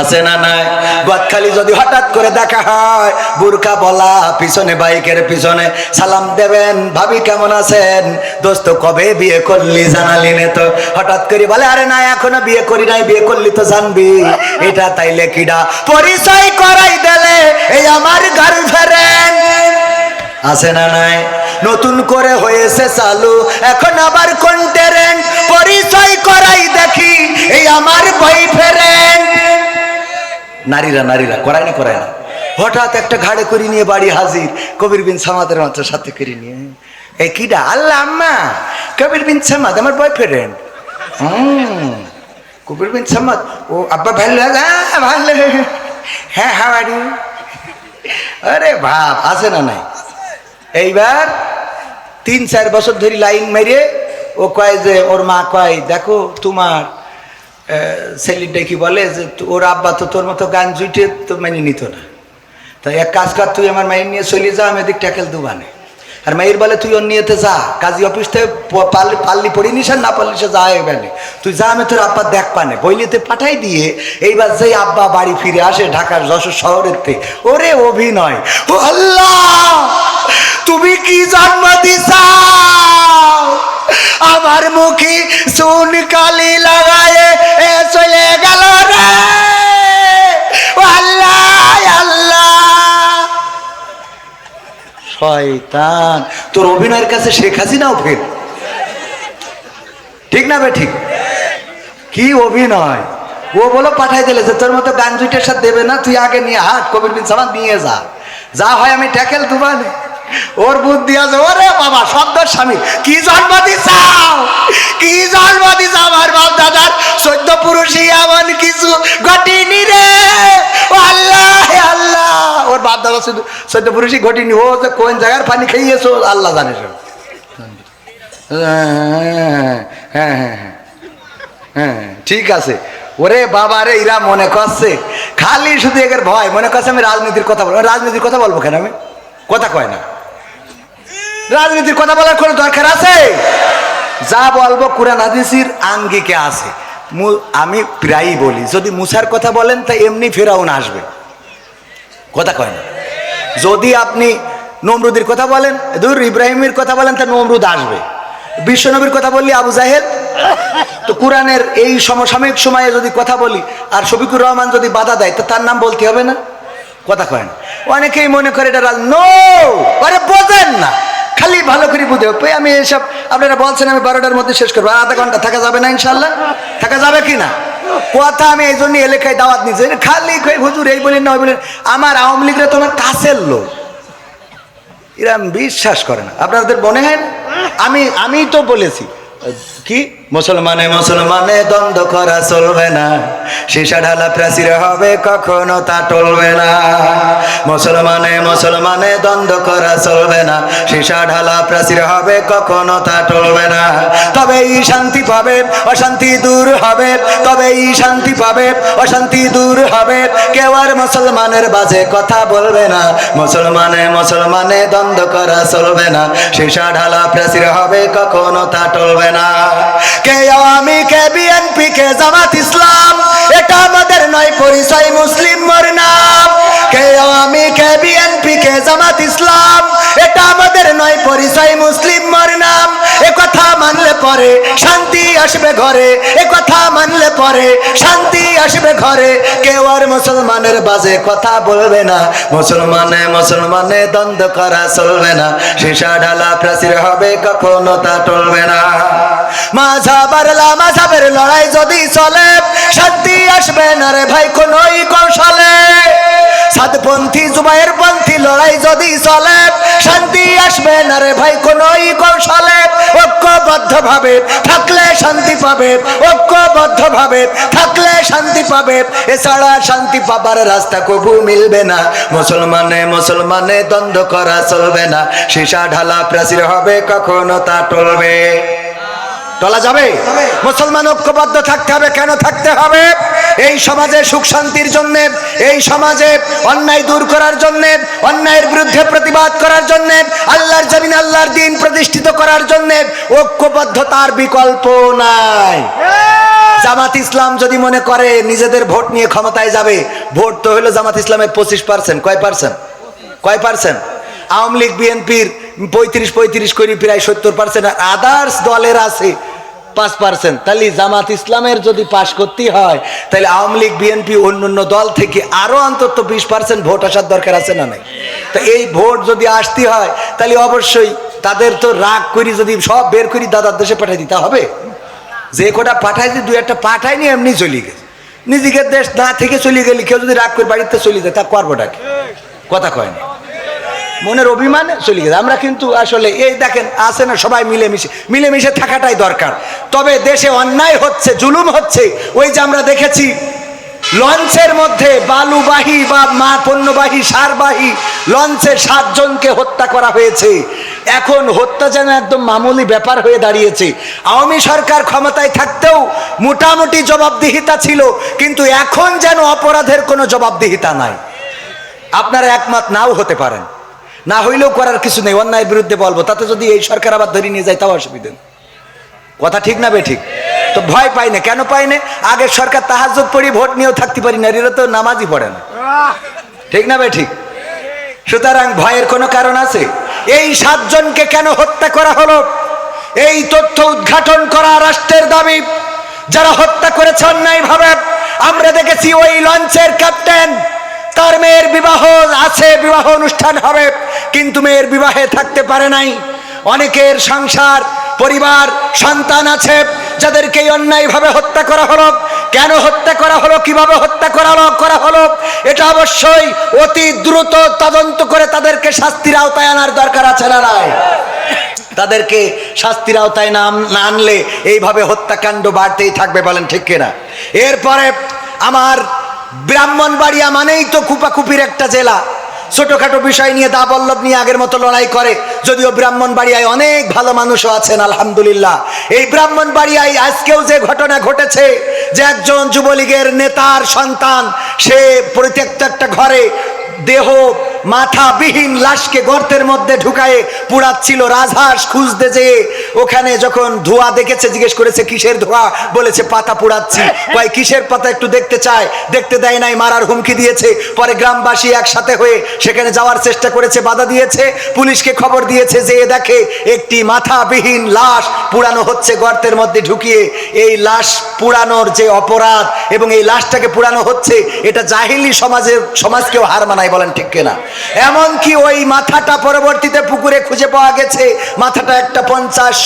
আছে না নাই? গদখালি যদি হঠাৎ করে দেখা হয়, বুরকা বলা, পিছনে বাইকের পিছনে সালাম দেবেন, ভাবি কেমন আছেন, দোস্ত কবে বিয়ে করলি জানালি না তো, হঠাৎ করে বলে আরে না এখনো বিয়ে করি নাই, বিয়ে করলি তো জানবি। এটা তাইলে কিডা পরিচয় করাই দিলে এই আমার গার্লফ্রেন্ড। আছে না নাই? নতুন করে হয়েছে চালু এখন আবার কোন ট্রেন্ড, পরিচয় করাই দেখি এই আমার বয়ফ্রেন্ড। নারীরা নারীরা করায় না করায় না, হঠাৎ একটা ঘাড়ে করে নিয়ে বাড়ি হাজির, কবির বিন সামাদের মাত্র সাথে করে নিয়ে, এই কিডা? আল্লাহ আম্মা, কবির বিন সামাদ আমার বয়ফ্রেন্ড। কবির বিন সামাদ, ও আব্বা ভালো, ভালো, হ্যাঁ হাউ আর ইউ। আরে ভাব, আছে না নাই? এইবার 3-4 বছর ধরে লাইন মেরে ও কয় যে, ওর মা কয় দেখো তোমার ছেলেটা কি বলে যে ওর আব্বা তো তোর মতো গান জুইটে তো মেনে নিত না, তাই এক কাজ কর, তুই আমার মায়ের নিয়ে চলে যা, আমি এদিক ট্যাকেল দুবানে। আর মায়ের বলে তুই ওর নিয়েতে যা, কাজী অফিস থেকে পাল্লি পড়ি নিস আর না পারলি সে যা এবারে, তুই যা, আমি তোর আব্বা দেখ পানে বইলিতে পাঠাই দিয়ে। এইবার যেই আব্বা বাড়ি ফিরে আসে ঢাকার যশোর শহরের থেকে, ওরে অভিনয়, ও আল্লাহ তুমি কি জন্ম দিছাও, আমার মুখে চুন কালি লাগায় এ চলে গেল রে, ও আল্লাহ আল্লাহ। শয়তান, তোর অভিনয়ের কাছে শেখ হাসিনাও ফের, ঠিক না বে ঠিক? কি অভিনয়! ও বলো পাঠাই দিলে যে তোর মতো গান দুইটার সাথে দেবে না, তুই আগে নিয়ে হাট, কবির বিন সামাদ নিয়ে যা, যা হয় আমি ট্যাকেল দুবানে। ওর বুদ্ধি আছে, ওরে বাবা সদ্যর স্বামী কি জন্ম দিছাও, কি জন্ম দিছাও, আমার বাপ দাদার 14 পুরুষই এমন কিছু ঘটিনি রে, ও আল্লাহ আল্লাহ। ওর বাপ দাদা 14 পুরুষই ঘটিনি, ও যে কোন জায়গার পানি খাইয়েছো আল্লাহ জানে। হ্যাঁ হ্যাঁ হ্যাঁ হ্যাঁ ঠিক আছে। ওরে বাবা রে, এরা মনে করছে খালি শুধু এদের ভয়, মনে করছে আমি রাজনীতির কথা বলবো। রাজনীতির কথা বলবো কেন? আমি কথা কয় না, রাজনীতির কথা বলার কোনো দরকার আছে? যা বলবো কোরআন হাদিসের আঙ্গিকে আছে। আমি প্রায়ই বলি, যদি মুসার কথা বলেন তা এমনি ফেরাউন আসবে, কথা কয় না। যদি আপনি নমরুদের কথা বলেন, দূর ইব্রাহিমের কথা বলেন, তা নমরুদ আসবে। বিশ্বনবীর কথা বললি আবু জাহেল। তো কোরআনের এই সমসাময়িক সময়ে যদি কথা বলি আর শফিকুর রহমান যদি বাধা দেয়, তো তার নাম বলতে হবে না, কথা কয় না। অনেকেই মনে করে এটা নো, আরে বোঝেন না, খালি ভালো করে বুঝে। আমি এসব আপনারা বলছেন আমি 12টার মধ্যে শেষ করবো, আধা ঘন্টা থাকা যাবে না? ইনশাল্লাহ থাকা যাবে কি না? কথা আমি এই জন্য এলাকায় দাওয়াত নিচ্ছি, খালি হুজুর এই বলেন না ওই বলেন। আমার আওয়ামী লীগরা তোমার কাছের লোক, এরা বিশ্বাস করে না। আপনাদের মনে হয় না? আমি তো বলেছি কি, মুসলমানে মুসলমানে দ্বন্দ্ব করা চলবে না, সীসা ঢালা প্রাচীর হবে কখনো তা টলবে না। মুসলমানে মুসলমানে দ্বন্দ্ব করা চলবে না, সীসা ঢালা প্রাচীর হবে কখনো তা টলবে না। তবেই শান্তি পাবে, অশান্তি দূর হবে, তবেই শান্তি পাবে, অশান্তি দূর হবে। কেউ আর মুসলমানের বাজে কথা বলবে না, মুসলমানে মুসলমানে দ্বন্দ্ব করা চলবে না, সীসা ঢালা প্রাচীর হবে কখনো তা টলবে না। কে আওয়ামী, কে বিএনপি, কে জামাত ইসলাম, এটা আমাদের নয় পরিচয়, মুসলিম মোর নাম। কে আওয়ামী, কে বিএনপি, কে জামাত ইসলাম, এটা আমাদের নয় পরিচয়, মুসলিম মোর নাম। এ কথা মানলে পরে শান্তি আসবে ঘরে, এ কথা মানলে পরে শান্তি আসবে ঘরে। কেউ আর মুসলমানের বাজে কথা বলবে না, মুসলমানে মুসলমানে দ্বন্দ্ব করা চলবে না, সীসা ঢালা প্রাচীর হবে কখনো তা টলবে না। মাঝাবের লড়াই যদি চলে, শান্তি আসবে না রে ভাই কোনই কৌশলে। সাতপন্থী জুবাইর পন্থী লড়াই যদি চলে, শান্তি আসবে না রে ভাই কোনই কৌশলে। ঐক্যবদ্ধ ঐক্যবদ্ধভাবে থাকলে শান্তি পাবে, ঐক্যবদ্ধভাবে থাকলে শান্তি পাবে, এছাড়া শান্তি পাবার রাস্তা কবু মিলবে না। মুসলমানে দ্বন্দ্ব করা চলবে না, সীসা ঢালা প্রাচীর হবে কখনো তা টলবে, টলা যাবে? মুসলমান ঐক্যবদ্ধ থাকতে হবে। কেন থাকতে হবে? এই সমাজে সুখ শান্তির জন্য, এই সমাজে অন্যায় দূর করার জন্য, অন্যায়ের বিরুদ্ধে প্রতিবাদ করার জন্য, আল্লাহর জমিনে আল্লাহর দ্বীন প্রতিষ্ঠিত করার জন্য ঐক্যবদ্ধতার বিকল্প নাই। জামাত ইসলাম যদি মনে করে নিজেদের ভোট নিয়ে ক্ষমতায় যাবে, ভোট তো হলো জামাত ইসলামের 25%। কয় পার্সেন্ট? আওয়ামী লীগ বিএনপির 35 করে প্রায় 70%, আর আদার্স দলের আছে 5%। তাহলে জামাত ইসলামের যদি পাশ করতে হয়, তাহলে আওয়ামী লীগ বিএনপি অন্যান্য দল থেকে আরো অন্তত 20% ভোট আসার দরকার আছে না নাই? তো এই ভোট যদি আসতে হয়, তাহলে অবশ্যই তাদের তো রাগ করি যদি সব বের করি দাদার দেশে পাঠাই দিতে হবে। যে কটা পাঠাই দিয়ে 2-1টা পাঠায়নি, এমনি চলে গেছে। নিজেদের দেশ না থেকে চলে গেলে কেউ যদি রাগ করে বাড়িতে চলে যায়, তা করবোটা কি? কথা কয় না, মনের অভিমানে চলে গেছে। আমরা কিন্তু আসলে এই দেখেন আছে না, সবাই মিলেমিশে থাকাটাই দরকার। তবে দেশে অন্যায় হচ্ছে, জুলুম হচ্ছে। ওই যে আমরা দেখেছি লঞ্চের মধ্যে বালুবাহী বা পণ্যবাহী সারবাহী লঞ্চে 7 জনকে হত্যা করা হয়েছে। এখন হত্যা যেন একদম মামুলি ব্যাপার হয়ে দাঁড়িয়েছে। আওয়ামী সরকার ক্ষমতায় থাকতেও মোটামুটি জবাবদিহিতা ছিল, কিন্তু এখন যেন অপরাধের কোনো জবাবদিহিতা নাই। আপনারা একমত নাও হতে পারেন, না হইলেও করার কিছু নেই, অন্যায়ের বিরুদ্ধে বলবো। তাতে যদি এই সরকার আবার ধরে নিয়ে যায় তাও অসুবিধা নেই। কথা ঠিক না বেঠিক? তো ভয় পাই না। কেন পাই না? আগের সরকার তাহাজ্জুদ পড়ি ভোট নিয়েও থাকতে পারি না, এরা তো নামাজই পড়ে না। ঠিক না বেঠিক? সুতরাং ভয়ের কোনো কারণ আছে? এই 7 জনকে কেন হত্যা করা হলো, এই তথ্য উদ্ঘাটন করা রাষ্ট্রের দাবি। যারা হত্যা করেছে অন্যায় ভাবে, আমরা দেখেছি ওই লঞ্চের ক্যাপ্টেন, তার মেয়ের বিবাহ আছে, বিবাহ অনুষ্ঠান হবে, কিন্তু মেয়ের বিবাহে থাকতে পারে নাই। অনেকের সংসার, পরিবার, সন্তান আছে, যাদেরকে অন্যায়ভাবে হত্যা করা হলো। কেন হত্যা করা হলো, কিভাবে হত্যা করা হলো, এটা অবশ্যই অতি দ্রুত তদন্ত করে তাদেরকে শাস্তির আওতায় আনার দরকার আছে না নাই? তাদেরকে শাস্তির আওতায় না আনলে এইভাবে হত্যাকাণ্ড বাড়তেই থাকবে, বলেন ঠিক কিনা? এরপরে আমার ব্রাহ্মণবাড়িয়া মানেই তো কুপাকুপির একটা জেলা। ছোটখাটো বিষয় নিয়ে দা বল্লভ নিয়ে আগের মতো লড়াই করে, যদিও ব্রাহ্মণবাড়িয়ায় অনেক ভালো মানুষও আছেন আলহামদুলিল্লাহ। এই ব্রাহ্মণবাড়িয়ায় আজকেও যে ঘটনা ঘটেছে, যে একজন যুবলীগের নেতার সন্তান, সে পরিত্যক্ত একটা ঘরে দেহ মাথাবিহীন লাশকে গর্তের মধ্যে ঢুকায়ে পুড়াচ্ছিল। রাজহাঁস খুঁজতে যেয়ে ওখানে যখন ধোঁয়া দেখেছে, জিজ্ঞেস করেছে কিসের ধোঁয়া, বলেছে পাতা পুড়াচ্ছি। কয় কিসের পাতা একটু দেখতে চায়, দেখতে দেয় নাই, মারার হুমকি দিয়েছে। পরে গ্রামবাসী একসাথে হয়ে সেখানে যাওয়ার চেষ্টা করেছে, বাধা দিয়েছে, পুলিশকে খবর দিয়েছে, যে দেখে একটি মাথাবিহীন লাশ পুড়ানো হচ্ছে গর্তের মধ্যে ঢুকিয়ে। এই লাশ পুড়ানোর যে অপরাধ এবং এই লাশটাকে পুড়ানো হচ্ছে, এটা জাহিলি সমাজকেও হার মানায়, বলেন ঠিক কিনা? এমনকি ওই মাথাটা পরবর্তীতে পুকুরে খুঁজে পাওয়া গেছে। মাথাটা একটা 50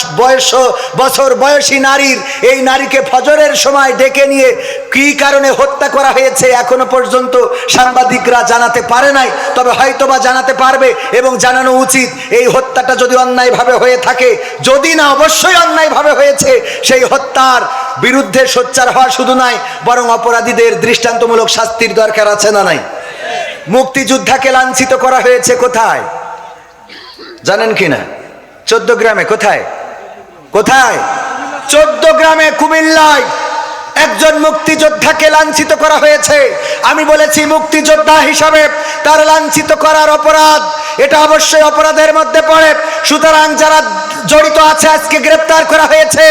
বছর বয়সী নারীর। এই নারীকে ফজরের সময় ডেকে নিয়ে কি কারণে হত্যা করা হয়েছে এখনো পর্যন্ত সাংবাদিকরা জানাতে পারে নাই, তবে হয়তোবা জানাতে পারবে এবং জানানো উচিত। এই হত্যাটা যদি অন্যায়ভাবে হয়ে থাকে, যদি না অবশ্যই অন্যায়ভাবে হয়েছে, সেই হত্যার বিরুদ্ধে সোচ্চার হওয়া শুধু নয়, বরং অপরাধীদের দৃষ্টান্তমূলক শাস্তির দরকার আছে না নাই? মুক্তিযোদ্ধাকে লাঞ্ছিত করা হয়েছে কোথায় জানেন কিনা? 14 গ্রামে। কোথায়? 14 গ্রামে, কুমিল্লায় একজন মুক্তিযোদ্ধাকে লাঞ্ছিত করা হয়েছে। আমি বলেছি মুক্তিযোদ্ধা হিসাবে তার লাঞ্ছিত করার অপরাধ, এটা অবশ্যই অপরাধের মধ্যে পড়ে। সুতরাং যারা জড়িত আছে আজকে গ্রেপ্তার করা হয়েছে,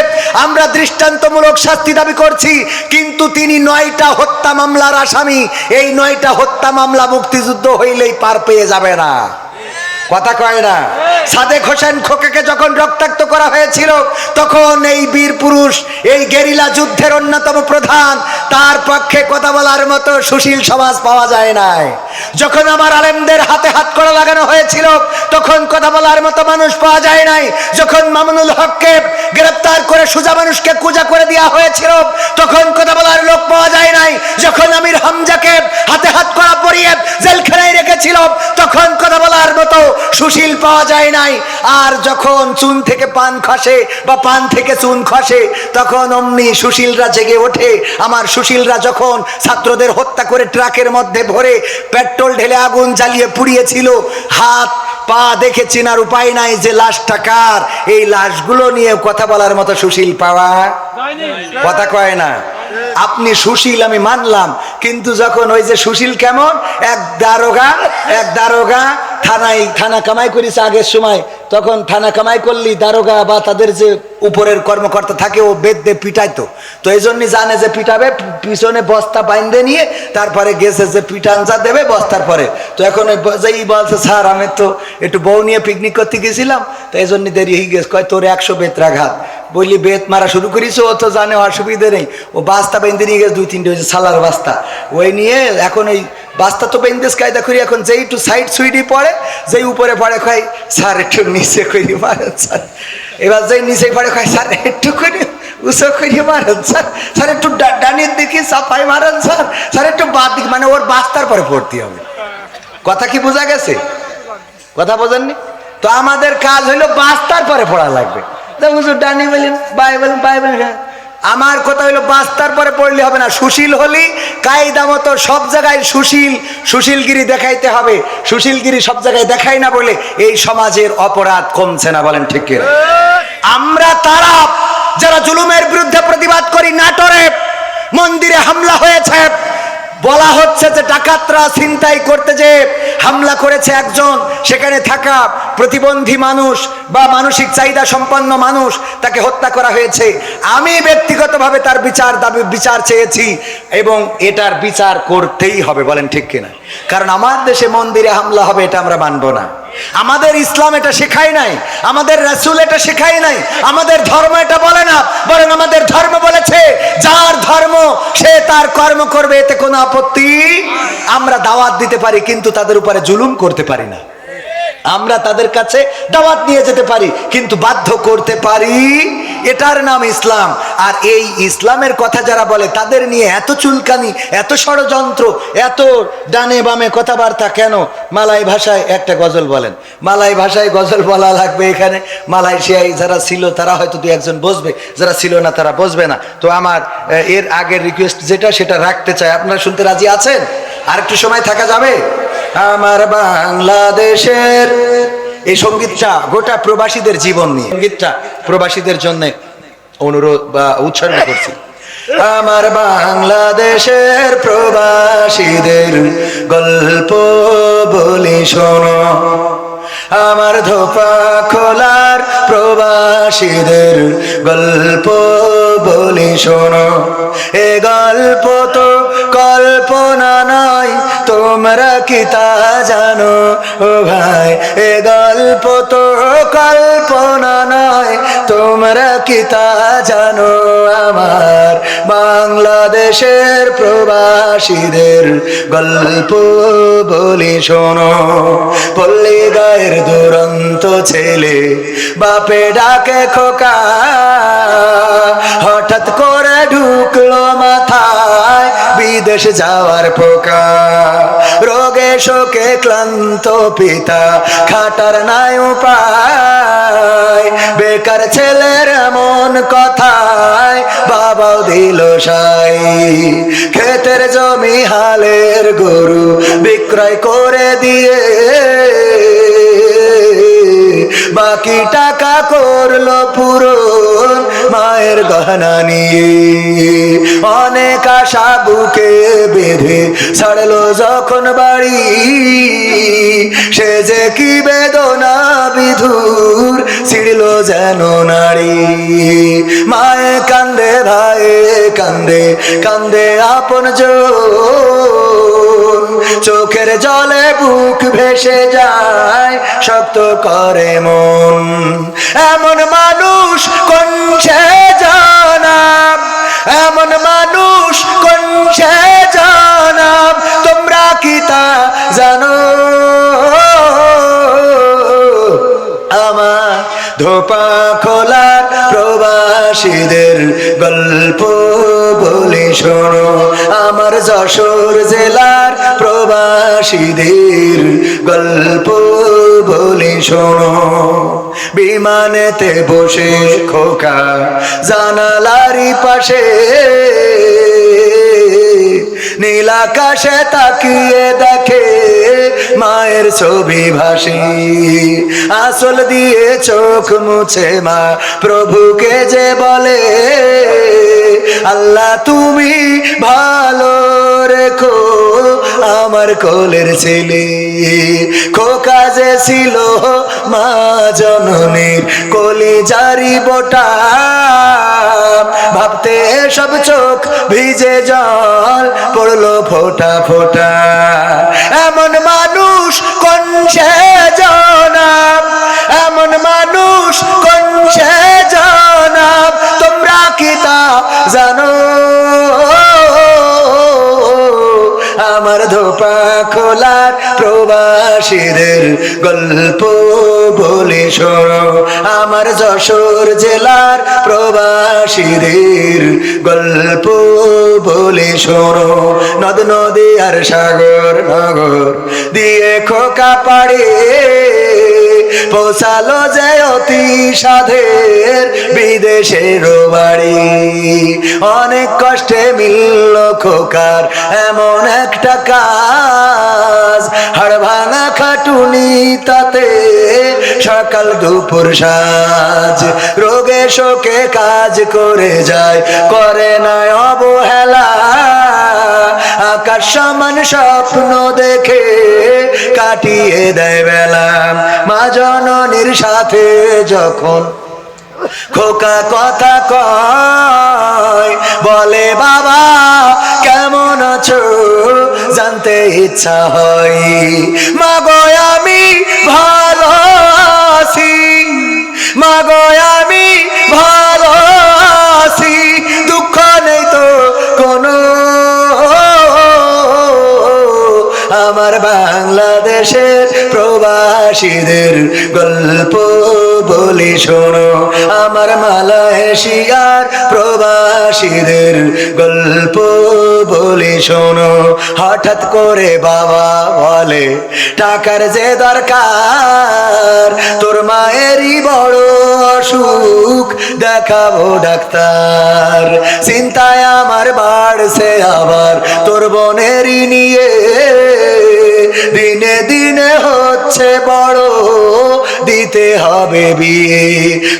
আমরা দৃষ্টান্তমূলক শাস্তি দাবি করছি। কিন্তু তিনি 9টা হত্যা মামলার আসামি। এই 9টা হত্যা মামলা মুক্তিযুদ্ধ হইলেই পার পেয়ে যাবে না। কথা কয় না? সাদেক হোসেন খোকাকে যখন রক্তাক্ত করা হয়েছিল, তখন এই বীর পুরুষ, এই গেরিলা যুদ্ধের অন্যতম প্রধান তার পক্ষে কথা বলার মতো সুশীল সমাজ পাওয়া যায় নাই। যখন আমার আলেমদের হাতে হাত কড়া লাগানো হয়েছিল তখন কথা বলার মতো মানুষ পাওয়া যায় নাই। যখন মামুনুল হককে গ্রেফতার করে সোজা মানুষকে কুজা করে দেওয়া হয়েছিল তখন কথা বলার লোক পাওয়া যায় নাই। যখন আমির হামজাকে হাতে হাত কড়া পরিয়ে জেলখানায় রেখেছিল তখন কথা বলার মতো সুশীল পাওয়া যায় নাই। আর যখন চুন থেকে পান খসে বা পান থেকে চুন খসে তখন অমনি সুশীলরা জেগে ওঠে। আমার সুশীলরা যখন ছাত্রদের হত্যা করে ট্রাকের মধ্যে ভরে পেট্রোল ঢেলে আগুন জ্বালিয়ে পুড়িয়েছিল, হাত পা দেখে চেনার উপায় নাই যে লাশটা কার। এই লাশগুলো নিয়ে কথা বলার মতো সুশীল পাওয়া কথা কয় না। আপনি সুশীল আমি মানলাম, কিন্তু যখন ওই যে সুশীল কেমন, এক দারোগা থানা কামাই করেছে আগের সময়, তখন থানা কামাই করলি দারোগা বা তাদের যে উপরের কর্মকর্তা থাকে ও বেদে পিটাইতো, তো এই জন্যই জানে যে পিটাবে, পিছনে বস্তা বাইন্ধে নিয়ে তারপরে গেছে যে পিটান যা দেবে বস্তার পরে। তো এখন যেই বলছে স্যার আমি তো একটু বউ নিয়ে পিকনিক করতে গেছিলাম, তো এই জন্য দেরি হয়ে গেছে, কয় তোর 100 বেত্রাঘাত। বললি বেত মারা শুরু করিস, ও তো জানে অসুবিধে নেই, ও বাস্তা বেঁধে নিয়ে গেছে 2-3টে হয়েছে সালার বাস্তা, ওই নিয়ে এখন ওই বাস্তা তো বেঁধেস কায়দা করি, এখন যেই একটু সাইড সুইডি পড়ে, যেই উপরে পড়ে কয় স্যার একটু নিচে করি মারেন স্যার। এবার যেই নিচে পড়ে কয় স্যার একটু করে উঁচু করে মারেন স্যার, স্যার একটু ডানির দিকে চাপাই মারেন স্যার, স্যার একটু বাদ দিক, মানে ওর বাস্তার পরে পড়তে হবে। কথা কি বোঝা গেছে? কথা বোঝেননি তো? আমাদের কাজ হইলো বাস্তার পরে পড়া লাগবে। ডানি বলেন বাইবেল, আমার কথা হইলো বাস্তার পরে পড়লে হবে না। সুশীল হলি কায়দা মতো সব জায়গায় সুশীলগিরি দেখাইতে হবে। সুশীলগিরি সব জায়গায় দেখাই না বলে এই সমাজের অপরাধ কমছে না, বলেন ঠিক কিনা? আমরা তারা যারা জুলুমের বিরুদ্ধে প্রতিবাদ করি, নাটোরে মন্দিরে হামলা হয়েছে, বলা হচ্ছে যে ডাকাতরা ছিনতাই করতে যে হামলা করেছে একজন, সেখানে থাকা প্রতিবন্ধী মানুষ বা মানসিক চাহিদা সম্পন্ন মানুষ, তাকে হত্যা করা হয়েছে। আমি ব্যক্তিগতভাবে তার বিচার চেয়েছি এবং এটার বিচার করতেই হবে, বলেন ঠিক কিনা? কারণ আমার দেশে মন্দিরে হামলা হবে এটা আমরা মানব না। আমাদের ইসলাম এটা শেখায় নাই, আমাদের রাসূল এটা শেখায় নাই, আমাদের ধর্ম এটা বলে না, বরং আমাদের ধর্ম বলেছে যার ধর্ম সে তার কর্ম করবে, এতে কোনো আপত্তি। আমরা দাওয়াত দিতে পারি কিন্তু তাদের উপরে জুলুম করতে পারি না। আমরা তাদের কাছে দাওয়াত নিয়ে যেতে পারি কিন্তু বাধ্য করতে পারি, এটার নাম ইসলাম। আর এই ইসলামের কথা যারা বলে তাদের নিয়ে এত চুলকানি, এত ষড়যন্ত্র, এত ডানে বামে কথাবার্তা কেন? মালাই ভাষায় একটা গজল বলেন, মালাই ভাষায় গজল বলা লাগবে এখানে। মালয়েশিয়ায় যারা ছিল তারা হয়তো 2-1 বসবে, যারা ছিল না তারা বসবে না। তো আমার এর আগের রিকোয়েস্ট যেটা সেটা রাখতে চাই, আপনারা শুনতে রাজি আছেন? আর একটু সময় থাকা যাবে? আমার বাংলাদেশের এই সঙ্গীতটা গোটা প্রবাসীদের জীবন নিয়ে, সঙ্গীতটা প্রবাসীদের জন্য অনুরোধ বা উৎসর্গ করছি। আমার বাংলাদেশের প্রবাসীদের গল্প বলি শোনো, আমার ধোপা খোলার প্রবাসীদের গল্প বলি শোনো। এ গল্প তো কল্পনা নয়, তোমরা কি তা জানো ও ভাই? এ গল্প তো কল্পনা নয়, তোমরা কি তা জানো? আমার বাংলাদেশের প্রবাসীদের গল্প বলি শোনো। পল্লী গায়ের দুরন্ত ছেলে বাপে ডাকে খোকা, হঠাৎ করে ঢুকলো মাথায় বিদেশ যাওয়ার পোকা। রোগে শোকে ক্লান্ত পিতা খাটার নাই উপায়, বেকার ছেলের এমন কথায় বাবাও দিল সাই। ক্ষেতের জমি হালের গরু বিক্রয় করে দিয়ে বাকি টাকা করলো পূরণ মায়ের গহনা নিয়ে। অনেক আশা বুকে বেঁধে ছাড়লো যখন বাড়ি, সে যে কি বেদনা বিধুর ছিড়ল যেন নারী। মায়ে কান্দে, ভাইয়ে কান্দে, কান্দে আপনজন, চোখের জলে বুক ভেসে যায়, শক্ত করে মন। এমন মানুষ কোন সে জানা, এমন মানুষ কোন ধোপা খোলার প্রবাসীদের গল্প বলি শোনো, আমার যশোর জেলার প্রবাসীদের গল্প বলি শোনো। বিমানেতে বসে খোকা জানালারি পাশে নীল আকাশে তাকিয়ে দেখে মায়ের ছবি ভাসি, আঁচল দিয়ে চোখ মুছে মা প্রভুকে যে বলে, আল্লাহ তুমি ভালো রেখো আমার কোলের ছেলে। খোকা যে ছিল মা জননীর কলিজারি বোটা, ভাবতে সব চোখ ভিজে জল পড়লো ফোঁটা ফোঁটা। এমন মানুষ কোন সে জনাব, এমন মানুষ কোন সে জনাব, তোমরা কি তা জানো? আমার ধোপা খোলার প্রবাসীদের গল্প বলি শোনো, আমার যশোর জেলার প্রবাসীদের গল্প বলি শোনো। নদ নদী আর সাগর নগর দিয়ে খোকা পাড়ে পৌঁছালো যে অতি সাধের বিদেশের বাড়ি। অনেক কষ্টে মিলল খোকার এমন একটা কাজ, হাড় ভাঙা খাটুনি তাতে সকাল দুপুর সাজ। রোগে শোকে কাজ করে যায়, করে না অবহেলা, আকাশ সমান স্বপ্ন দেখে কাটিয়ে দেয় বেলা। মা জননীর সাথে যখন খোকা কথা কয়, বলে বাবা কেমন আছো জানতে ইচ্ছা হয়। মা গো আমি ভালো আছি, মা গো আমি ভালো আছি, দুঃখ নেই তো কোনো। আমার বাংলাদেশের প্রবাসীদের গল্প বলি শোনো, আমার মালয়েশিয়ার প্রবাসীদের গল্প বলি শোনো। হঠাৎ করে বাবা বলে টাকার যে দরকার, তোর মায়েরই বড় অসুখ দেখাবো ডাক্তার। চিন্তায় আমার বাড়ছে আবার তোর বোনেরই নিয়ে, দিনে দিনে হচ্ছে বড় দিতে হবে বিয়ে।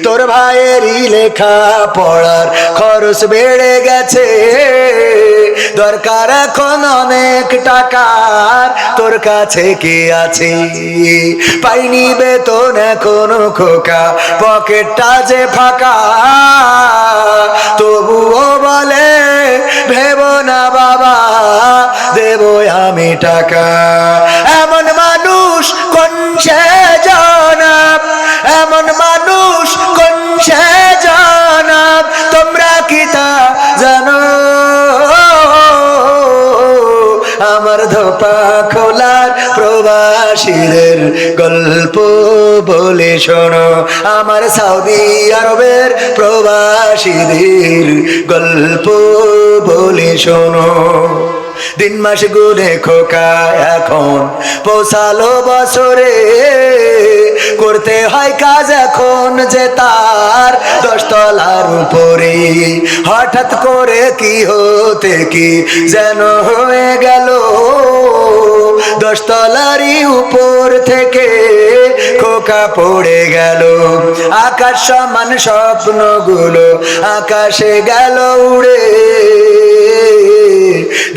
তোর ভাইয়েরই লেখা পড়ার খরচ বেড়ে গেছে, দরকার এখন অনেক টাকার, তোর কাছে কি আছে? পাইনি বেতন এখনো খোকা, পকেটটা যে ফাঁকা, তবুও বলে ভেবো না বাবা দেব আমি টাকা। এমন মানুষ কোন সে জনাব, এমন মানুষ কোন সে জনাব, তোমরা কি তা জানো? আমার ধোপা খোলার প্রবাসীদের গল্প বলে শোনো, আমার সৌদি আরবের প্রবাসীদের গল্প বলে শোনো। দিন মাস গুনে খোকা এখন পৌঁছালো বছরে, করতে হয় কাজ এখন যে তার 10 তলার উপরে। হঠাৎ করে কি হতে কি যেন হয়ে গেল, 10 তলারই উপর থেকে খোকা পড়ে গেল। আকাশ সমান স্বপ্নগুলো আকাশে গেল উড়ে,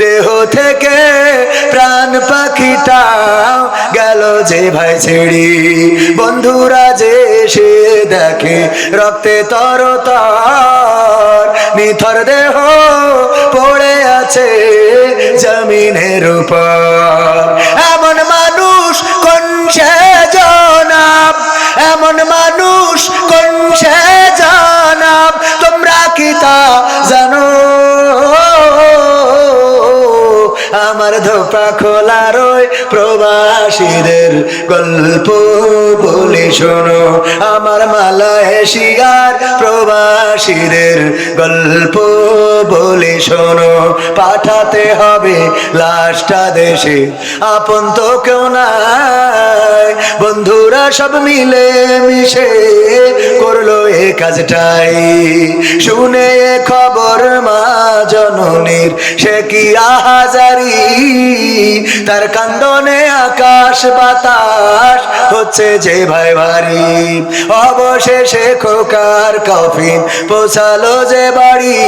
দেহ থেকে প্রাণ পাখিটা গেল যে ভাই ছেড়ে। বন্ধুরা যে এসে দেখে রক্তে তরতর, নিথর দেহ পড়ে আছে জমিনের উপর। এমন মানুষ কোন সে জনাব, এমন মানুষ কোন সে জনাব, তোমরা কি তা জানো? আমার ধোপা খোলার ওই প্রবাস প্রবাসীদের গল্প বলি শোনো, আমার মালয়েশিয়ার প্রবাসীদের গল্প বলি শোনো। পাঠাতে হবে লাশটা দেশে, আপন তো কেউ নাই, বন্ধুরা সব মিলে মিশে করলো এ কাজটাই। শুনে এ খবর মা জননীর সে কি আহাজারি, তার কান্দনে আকাশ বাতাস হচ্ছে যে ভাই ভারী। অবশেষে খোকার কফিন পৌঁছালো যে বাড়ি,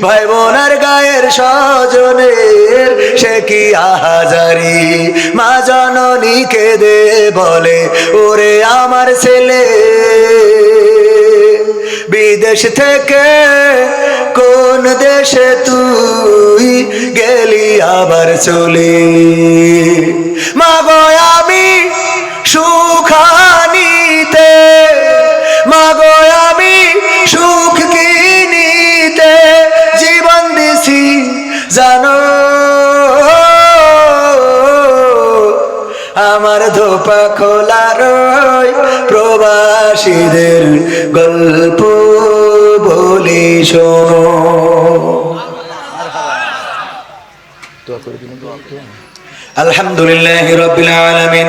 ভাই বোনার গায়ের স্বজনের সে কি আহাজারি। মা জননী কেঁদে বলে ওরে আমার ছেলে, বিদেশ থেকে কোন দেশে তুই গেলি আবার চলে। মাগো আমি সুখানিতে, মাগো আমি সুখ কিনিতে জীবন দিছি জানো, আমার ধোপা খোলা রই প্রবাসীদের গল্প বলি শোনো। আলহামদুলিল্লাহি রাব্বিল আলামিন।